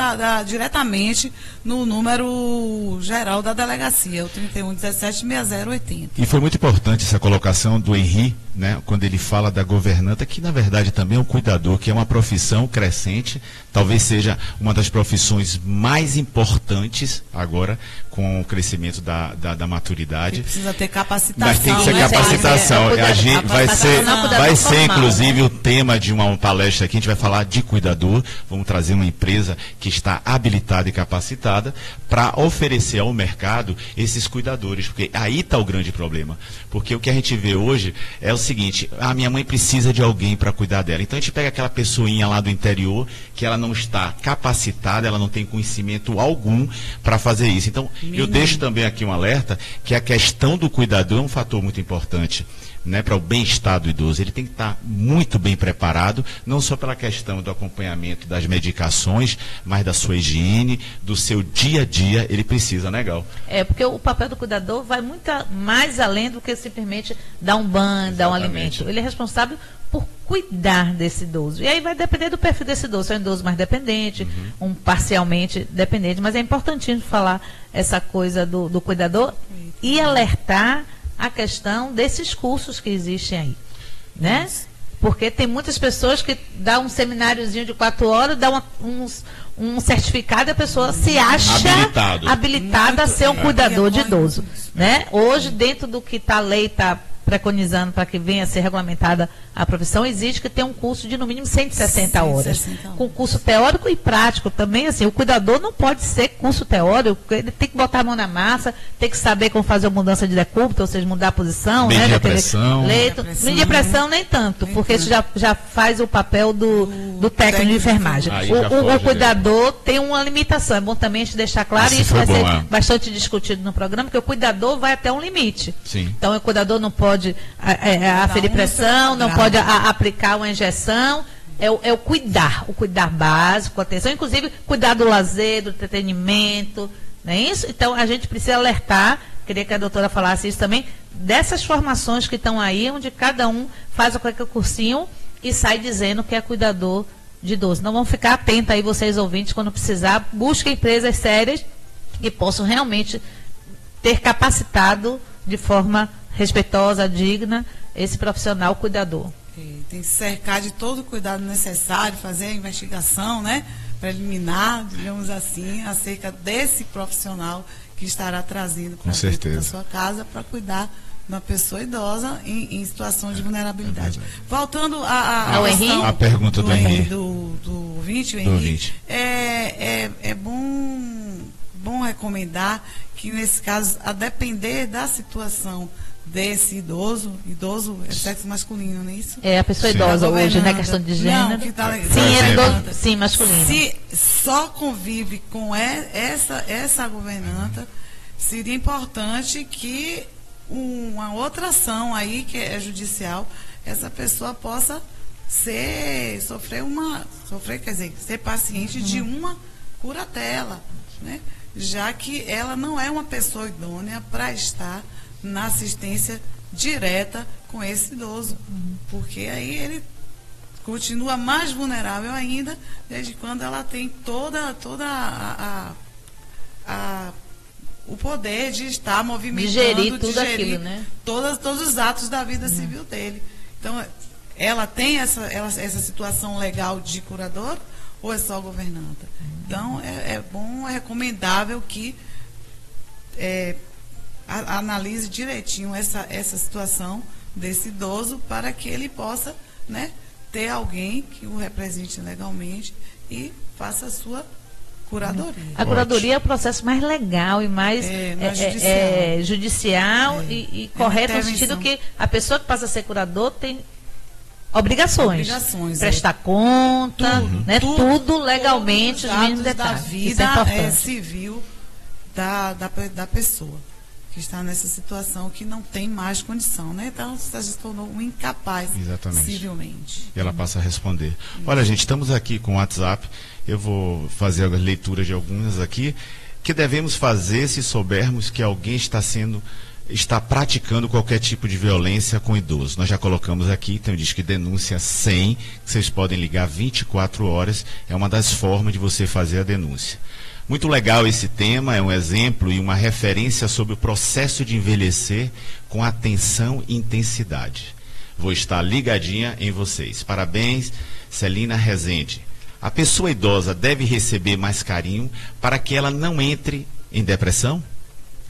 diretamente no número geral da delegacia, o 3117-6080. E foi muito importante essa colocação do Henri, né, quando ele fala da governanta, que na verdade também é um cuidador, que é uma profissão crescente, talvez seja uma das profissões mais importantes agora, com o crescimento da maturidade. Que precisa ter capacitação. Mas tem que ser capacitação. A gente vai ser inclusive o tema de uma palestra aqui, a gente vai falar de cuidador, vamos trazer uma empresa que está habilitada e capacitada para oferecer ao mercado esses cuidadores, porque aí está o grande problema. Porque o que a gente vê hoje é o seguinte: a minha mãe precisa de alguém para cuidar dela. Então a gente pega aquela pessoinha lá do interior que ela não está capacitada, ela não tem conhecimento algum para fazer isso. Então eu deixo também aqui um alerta que a questão do cuidador é um fator muito importante, né, para o bem-estar do idoso. Ele tem que estar muito bem preparado, não só pela questão do acompanhamento das medicações, mas da sua higiene, do seu dia a dia, ele precisa, né, Gal? Porque o papel do cuidador vai muito mais além do que simplesmente dar um banho, dar um alimento. Ele é responsável por cuidar desse idoso. E aí vai depender do perfil desse idoso. Se é um idoso mais dependente, um parcialmente dependente, mas é importante falar essa coisa do cuidador e alertar a questão desses cursos que existem aí, né? Porque tem muitas pessoas que dão um semináriozinho de 4 horas, dão um certificado e a pessoa se acha habilitada a ser um cuidador de idoso, né? Hoje, dentro do que a lei está preconizando para que venha a ser regulamentada a profissão, exige que tenha um curso de no mínimo 160 horas. 160 horas. Com curso teórico e prático também, assim, o cuidador não pode ser curso teórico, ele tem que botar a mão na massa, tem que saber como fazer a mudança de decúbito, ou seja, mudar a posição, Medir né? a pressão. Medir a pressão nem tanto, porque isso já faz o papel do técnico de enfermagem. O cuidador tem uma limitação, é bom também a gente deixar claro, e isso vai ser bastante discutido no programa, que o cuidador vai até um limite. Sim. Então, o cuidador não pode aferir pressão, não pode aplicar uma injeção, é o cuidar básico, atenção, inclusive cuidar do lazer, do entretenimento, não é isso? Então, a gente precisa alertar, queria que a doutora falasse isso também, dessas formações que estão aí, onde cada um faz qualquer cursinho e sai dizendo que é cuidador de idoso. Não vão ficar atentos aí, vocês ouvintes, quando precisar, busquem empresas sérias que possam realmente ter capacitado de forma respeitosa, digna, esse profissional cuidador. Tem que cercar de todo o cuidado necessário, fazer a investigação, né, preliminar, digamos assim, acerca desse profissional que estará trazendo para dentro da sua casa para cuidar de uma pessoa idosa em situação de vulnerabilidade. Voltando a pergunta do Henrique. Do ouvinte, o Henrique, é bom recomendar que, nesse caso, a depender da situação desse idoso é sexo masculino, não é isso? É a pessoa idosa hoje, né? Questão de gênero. Não, que tá, sim, é idoso, sim, masculino. Se só convive com essa governanta, seria importante que uma outra ação aí, que é judicial, essa pessoa possa ser paciente de uma curatela, né? Já que ela não é uma pessoa idônea para estar na assistência direta com esse idoso, porque aí ele continua mais vulnerável ainda, desde quando ela tem toda o poder de estar movimentando, digerir tudo aquilo, né? Todos os atos da vida civil dele. Então, ela tem essa situação legal de curador ou é só governanta? Então, é recomendável que analise direitinho essa situação desse idoso para que ele possa, né, ter alguém que o represente legalmente e faça a sua curadoria. A curadoria é o processo mais legal e mais judicial e correto, no sentido que a pessoa que passa a ser curador tem obrigações, prestar conta, né, tudo legalmente, os mínimos detalhes. Da vida civil da pessoa que está nessa situação que não tem mais condição, né? Então, você se tornou um incapaz. Exatamente. Civilmente. E ela passa a responder. Olha, gente, estamos aqui com o WhatsApp, eu vou fazer a leitura de algumas aqui, que devemos fazer se soubermos que alguém está praticando qualquer tipo de violência com idoso. Nós já colocamos aqui, então diz que denúncia 100, que vocês podem ligar 24 horas, é uma das formas de você fazer a denúncia. Muito legal esse tema, é um exemplo e uma referência sobre o processo de envelhecer com atenção e intensidade. Vou estar ligadinha em vocês. Parabéns, Celina Rezende. A pessoa idosa deve receber mais carinho para que ela não entre em depressão?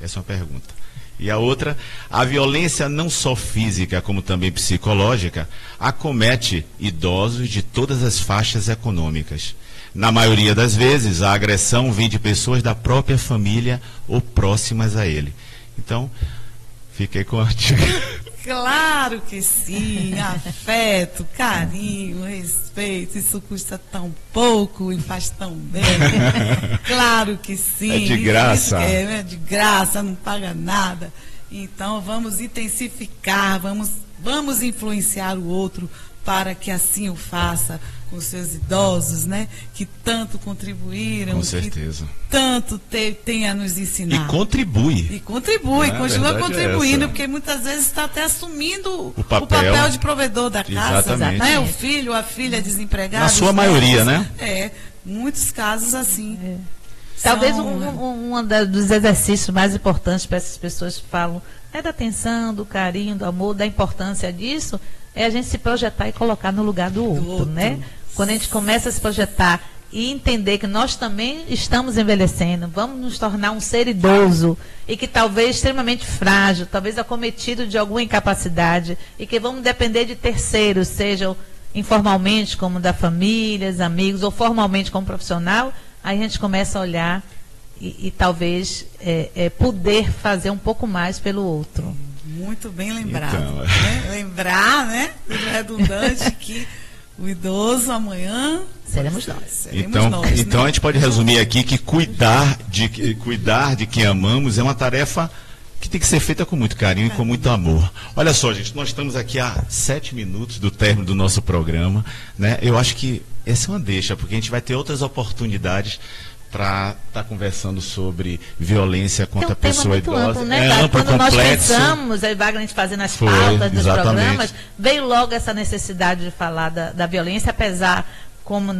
Essa é uma pergunta. E a outra, a violência não só física, como também psicológica, acomete idosos de todas as faixas econômicas. Na maioria das vezes, a agressão vem de pessoas da própria família ou próximas a ele. Então, fiquei com a Claro que sim, afeto, carinho, respeito, isso custa tão pouco e faz tão bem. Claro que sim. É de graça. É de graça, não paga nada. Então vamos intensificar, vamos influenciar o outro para que assim o faça com seus idosos, né? Que tanto contribuíram. Com certeza. Que tanto tem a nos ensinar. E contribui. Continua contribuindo, porque muitas vezes está até assumindo o papel de provedor da casa. Exatamente. Né? O filho, a filha desempregada. Na sua maioria, né? Muitos casos assim. Talvez um dos exercícios mais importantes para essas pessoas que falam da atenção, do carinho, do amor, da importância disso, é a gente se projetar e colocar no lugar do outro, né? Quando a gente começa a se projetar e entender que nós também estamos envelhecendo, vamos nos tornar um ser idoso e que talvez extremamente frágil, talvez acometido de alguma incapacidade e que vamos depender de terceiros, sejam informalmente como da família, amigos, ou formalmente como profissional, aí a gente começa a olhar e talvez poder fazer um pouco mais pelo outro. Muito bem lembrado. Então, né? Lembrar, né? Redundante que o idoso amanhã seremos nós. Então né? a gente pode resumir aqui que cuidar de quem amamos é uma tarefa que tem que ser feita com muito carinho e com muito amor. Olha só, gente, nós estamos aqui há 7 minutos do término do nosso programa, né? Eu acho que essa é uma deixa, porque a gente vai ter outras oportunidades para estar conversando sobre violência contra a pessoa idosa. Amplo, né? Amplo, quando nós complexo. pensamos, aí Wagner, a gente fazendo as pautas dos exatamente. programas, veio logo essa necessidade de falar da violência, apesar, como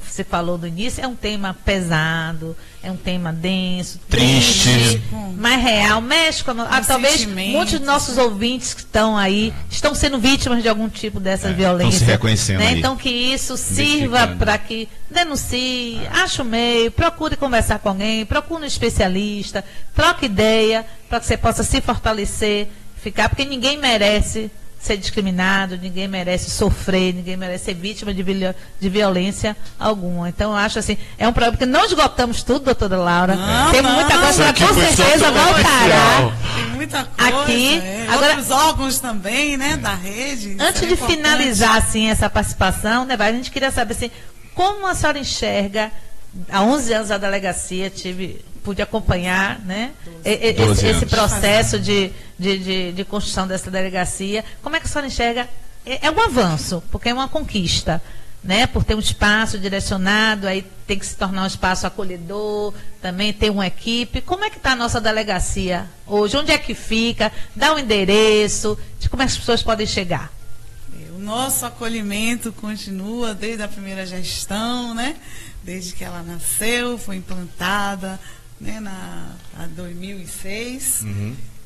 você falou no início, é um tema pesado, é um tema denso, triste, mais real, mexe com talvez muitos dos nossos ouvintes que estão aí estão sendo vítimas de algum tipo dessa violência. Estão se reconhecendo, né? aí. Então que isso sirva para que denuncie, ache o meio, procure conversar com alguém, procure um especialista, troque ideia para que você possa se fortalecer, ficar, porque ninguém merece ser discriminado, ninguém merece sofrer, ninguém merece ser vítima de violência alguma. Então, eu acho assim, é um problema que não esgotamos tudo, doutora Laura. Tem muita coisa, ela com certeza voltará. Tem muita coisa. Aqui, agora, outros órgãos também, né, da rede. Antes de finalizar, assim, essa participação, né, a gente queria saber, assim, como a senhora enxerga, há 11 anos a delegacia, pude acompanhar, né, esse processo de construção dessa delegacia. Como é que a senhora enxerga? É um avanço, porque é uma conquista, né? Por ter um espaço direcionado, aí tem que se tornar um espaço acolhedor, também ter uma equipe. Como é que está a nossa delegacia hoje? Onde é que fica? Dá um endereço, de como as pessoas podem chegar? O nosso acolhimento continua desde a primeira gestão, né? Desde que ela nasceu, foi implantada, né, em 2006,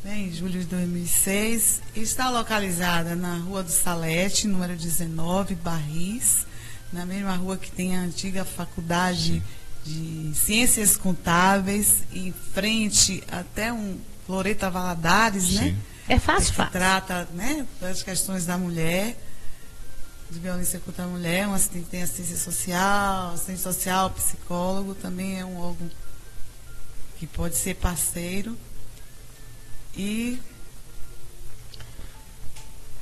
né, em julho de 2006. Está localizada na Rua do Salete, número 19, Barris, na mesma rua que tem a antiga Faculdade de Ciências Contábeis, em frente até um Floreta Valadares, né? É fácil, que trata, né, das questões da mulher, de violência contra a mulher, tem assistente social, psicólogo, também é um órgão que pode ser parceiro. E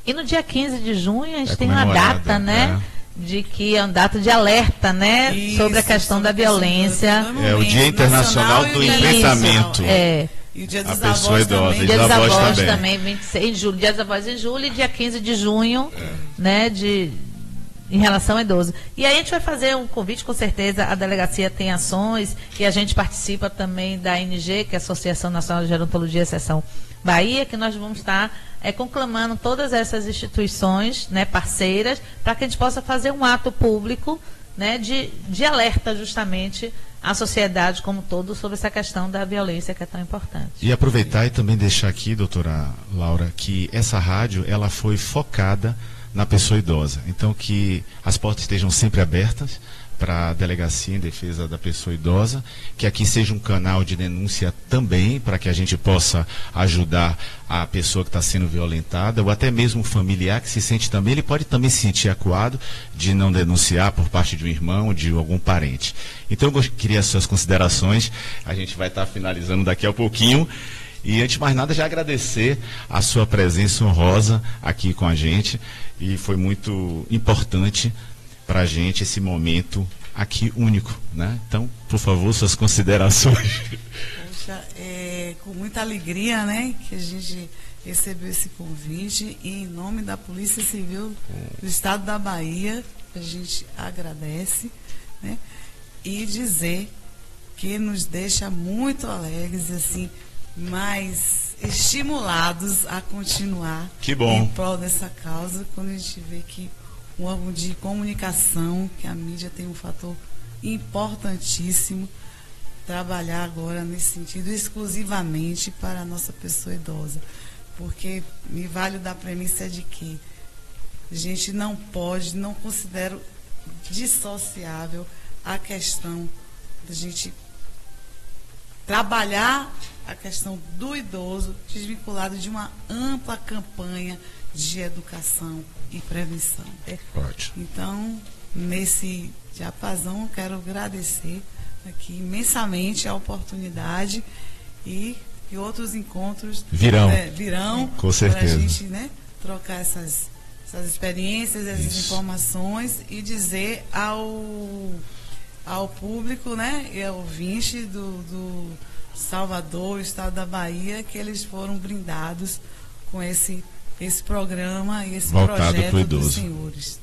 no dia 15 de junho a gente tem uma data, né? De que é uma data de alerta, né? Isso, sobre a questão da violência. É o Dia Internacional do Enfrentamento. E o Dia dos Avós Avós também. Dia dos Avós também, 26 em julho. Dia dos Avós em julho e dia 15 de junho, né? Em relação a idoso. E aí a gente vai fazer um convite, com certeza, a delegacia tem ações e a gente participa também da ANG, que é a Associação Nacional de Gerontologia, Seção Bahia, que nós vamos estar conclamando todas essas instituições, né, parceiras, para que a gente possa fazer um ato público, né, de alerta justamente à sociedade como um todo sobre essa questão da violência que é tão importante. E aproveitar e também deixar aqui, doutora Laura, que essa rádio ela foi focada na pessoa idosa. Então, que as portas estejam sempre abertas para a delegacia em defesa da pessoa idosa, que aqui seja um canal de denúncia também, para que a gente possa ajudar a pessoa que está sendo violentada, ou até mesmo o familiar que se sente também, ele pode também se sentir acuado de não denunciar por parte de um irmão ou de algum parente. Então, eu queria as suas considerações, a gente vai estar finalizando daqui a pouquinho. E antes de mais nada, já agradecer a sua presença honrosa aqui com a gente. E foi muito importante para a gente esse momento aqui único, né? Então, por favor, suas considerações. Poxa, com muita alegria, né, que a gente recebeu esse convite e em nome da Polícia Civil do Estado da Bahia, a gente agradece, né, e dizer que nos deixa muito alegres, assim, mais estimulados a continuar em prol dessa causa, quando a gente vê que um órgão de comunicação, que a mídia tem um fator importantíssimo, trabalhar agora nesse sentido exclusivamente para a nossa pessoa idosa, porque me vale da premissa de que a gente não considero dissociável a questão da gente trabalhar a questão do idoso desvinculado de uma ampla campanha de educação e prevenção. Ótimo. Então, nesse diapasão, quero agradecer aqui imensamente a oportunidade e outros encontros virão com certeza, para a gente, né, trocar essas experiências, essas informações e dizer ao público, né, e ao ouvinte do Salvador, estado da Bahia, que eles foram brindados com esse programa e esse voltado projeto dos senhores.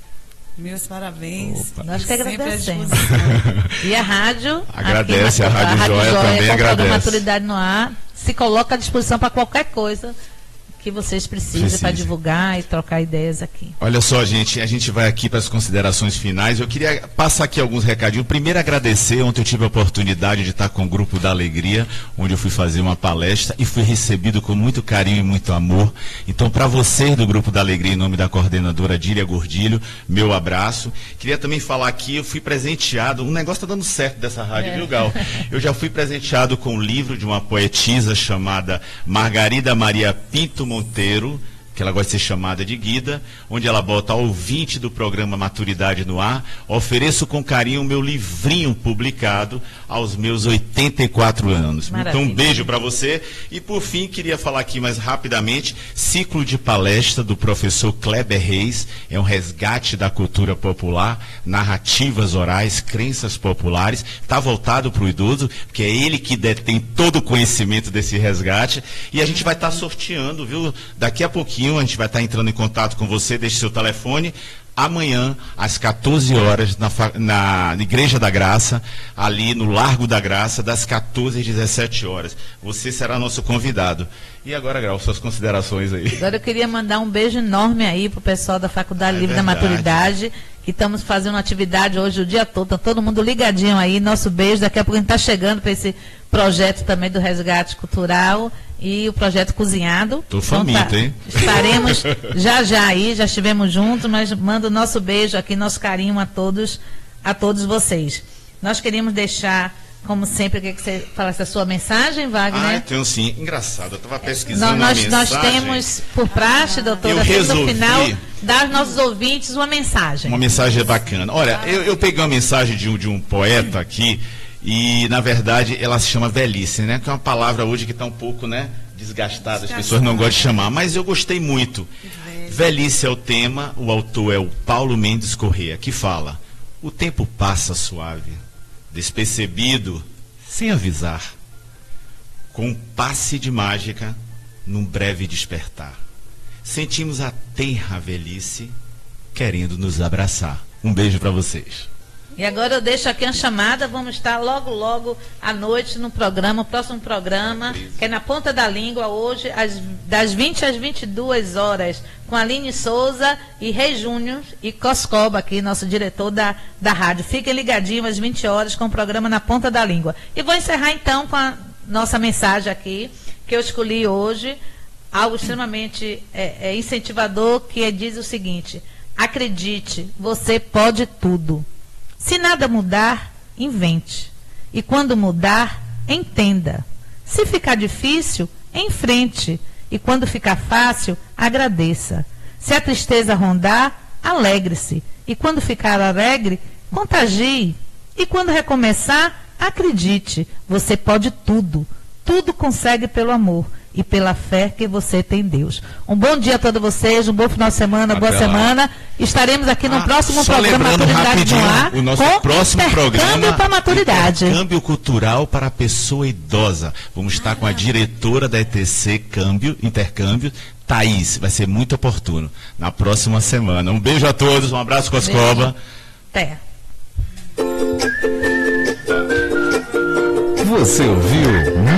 Meus parabéns. Opa. Nós que sempre agradecemos. E a rádio agradece, aqui, a Rádio Joia também com agradece. A Maturidade no Ar se coloca à disposição para qualquer coisa que vocês precisem para divulgar e trocar ideias aqui. Olha só, gente, a gente vai aqui para as considerações finais. Eu queria passar aqui alguns recadinhos. Primeiro, agradecer. Ontem eu tive a oportunidade de estar com o Grupo da Alegria, onde eu fui fazer uma palestra e fui recebido com muito carinho e muito amor. Então, para vocês do Grupo da Alegria, em nome da coordenadora Dília Gordilho, meu abraço. Queria também falar aqui, eu fui presenteado, um negócio está dando certo dessa rádio, viu, Gal? Eu já fui presenteado com um livro de uma poetisa chamada Margarida Maria Pinto Monteiro, que ela gosta de ser chamada de Guida, onde ela bota ouvinte do programa Maturidade no Ar, ofereço com carinho o meu livrinho publicado aos meus 84 anos. Maravilha. Então, um beijo para você. E, por fim, queria falar aqui mais rapidamente, ciclo de palestra do professor Kleber Reis, é um resgate da cultura popular, narrativas orais, crenças populares, está voltado para o idoso, que é ele que detém todo o conhecimento desse resgate, e a gente vai estar sorteando, viu? Daqui a pouquinho a gente vai estar entrando em contato com você, deixe seu telefone. Amanhã, às 14 horas, na Igreja da Graça, ali no Largo da Graça, das 14 às 17 horas. Você será nosso convidado. E agora, Grau, suas considerações aí. Agora eu queria mandar um beijo enorme aí pro pessoal da Faculdade Livre da Maturidade, que estamos fazendo uma atividade hoje o dia todo, tá todo mundo ligadinho aí, nosso beijo. Daqui a pouco a gente está chegando para esse projeto também do resgate cultural e o projeto Cozinhado. Tô faminto, hein? Estaremos já aí, já estivemos juntos, mas mando o nosso beijo aqui, nosso carinho a todos vocês. Nós queríamos deixar, como sempre, que você falasse a sua mensagem, Wagner. Tenho sim. Engraçado, eu estava pesquisando a mensagem. Nós temos, por praxe, doutora, no final, dar aos nossos ouvintes uma mensagem. Uma mensagem bacana. Olha, eu peguei uma mensagem de um poeta aqui, e, na verdade, ela se chama velhice, né? Que é uma palavra hoje que está um pouco, né, desgastada, as pessoas não gostam de chamar, mas eu gostei muito. Velhice é o tema, o autor é o Paulo Mendes Corrêa, que fala: o tempo passa suave, despercebido, sem avisar, com um passe de mágica, num breve despertar. Sentimos a tenra velhice querendo nos abraçar. Um beijo para vocês. E agora eu deixo aqui uma chamada, vamos estar logo à noite no programa, o próximo programa, que é na Ponta da Língua, hoje, das 20 às 22 horas, com Aline Souza e Rei Júnior e Coscoba, aqui, nosso diretor da rádio. Fiquem ligadinhos às 20 horas com o programa Na Ponta da Língua. E vou encerrar então com a nossa mensagem aqui, que eu escolhi hoje, algo extremamente incentivador, que diz o seguinte: acredite, você pode tudo. Se nada mudar, invente. E quando mudar, entenda. Se ficar difícil, enfrente. E quando ficar fácil, agradeça. Se a tristeza rondar, alegre-se. E quando ficar alegre, contagie. E quando recomeçar, acredite. Você pode tudo. Tudo consegue pelo amor e pela fé que você tem em Deus. Um bom dia a todos vocês, um bom final de semana, boa semana. Estaremos aqui no próximo programa Maturidade no Ar, o nosso próximo programa para maturidade. Intercâmbio cultural para a pessoa idosa. Vamos estar com a diretora da ETC Intercâmbio, Thaís. Vai ser muito oportuno na próxima semana. Um beijo a todos, um abraço, Coscoba. Até. Você ouviu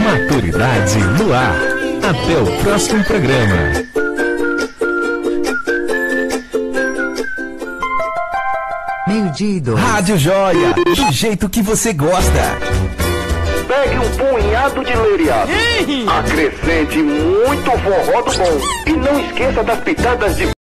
Maturidade no Ar. Até o próximo programa. Meio-dia e 2. Rádio Joia, do jeito que você gosta. Pegue um punhado de leriado. Acrescente muito forró do bom. E não esqueça das pitadas de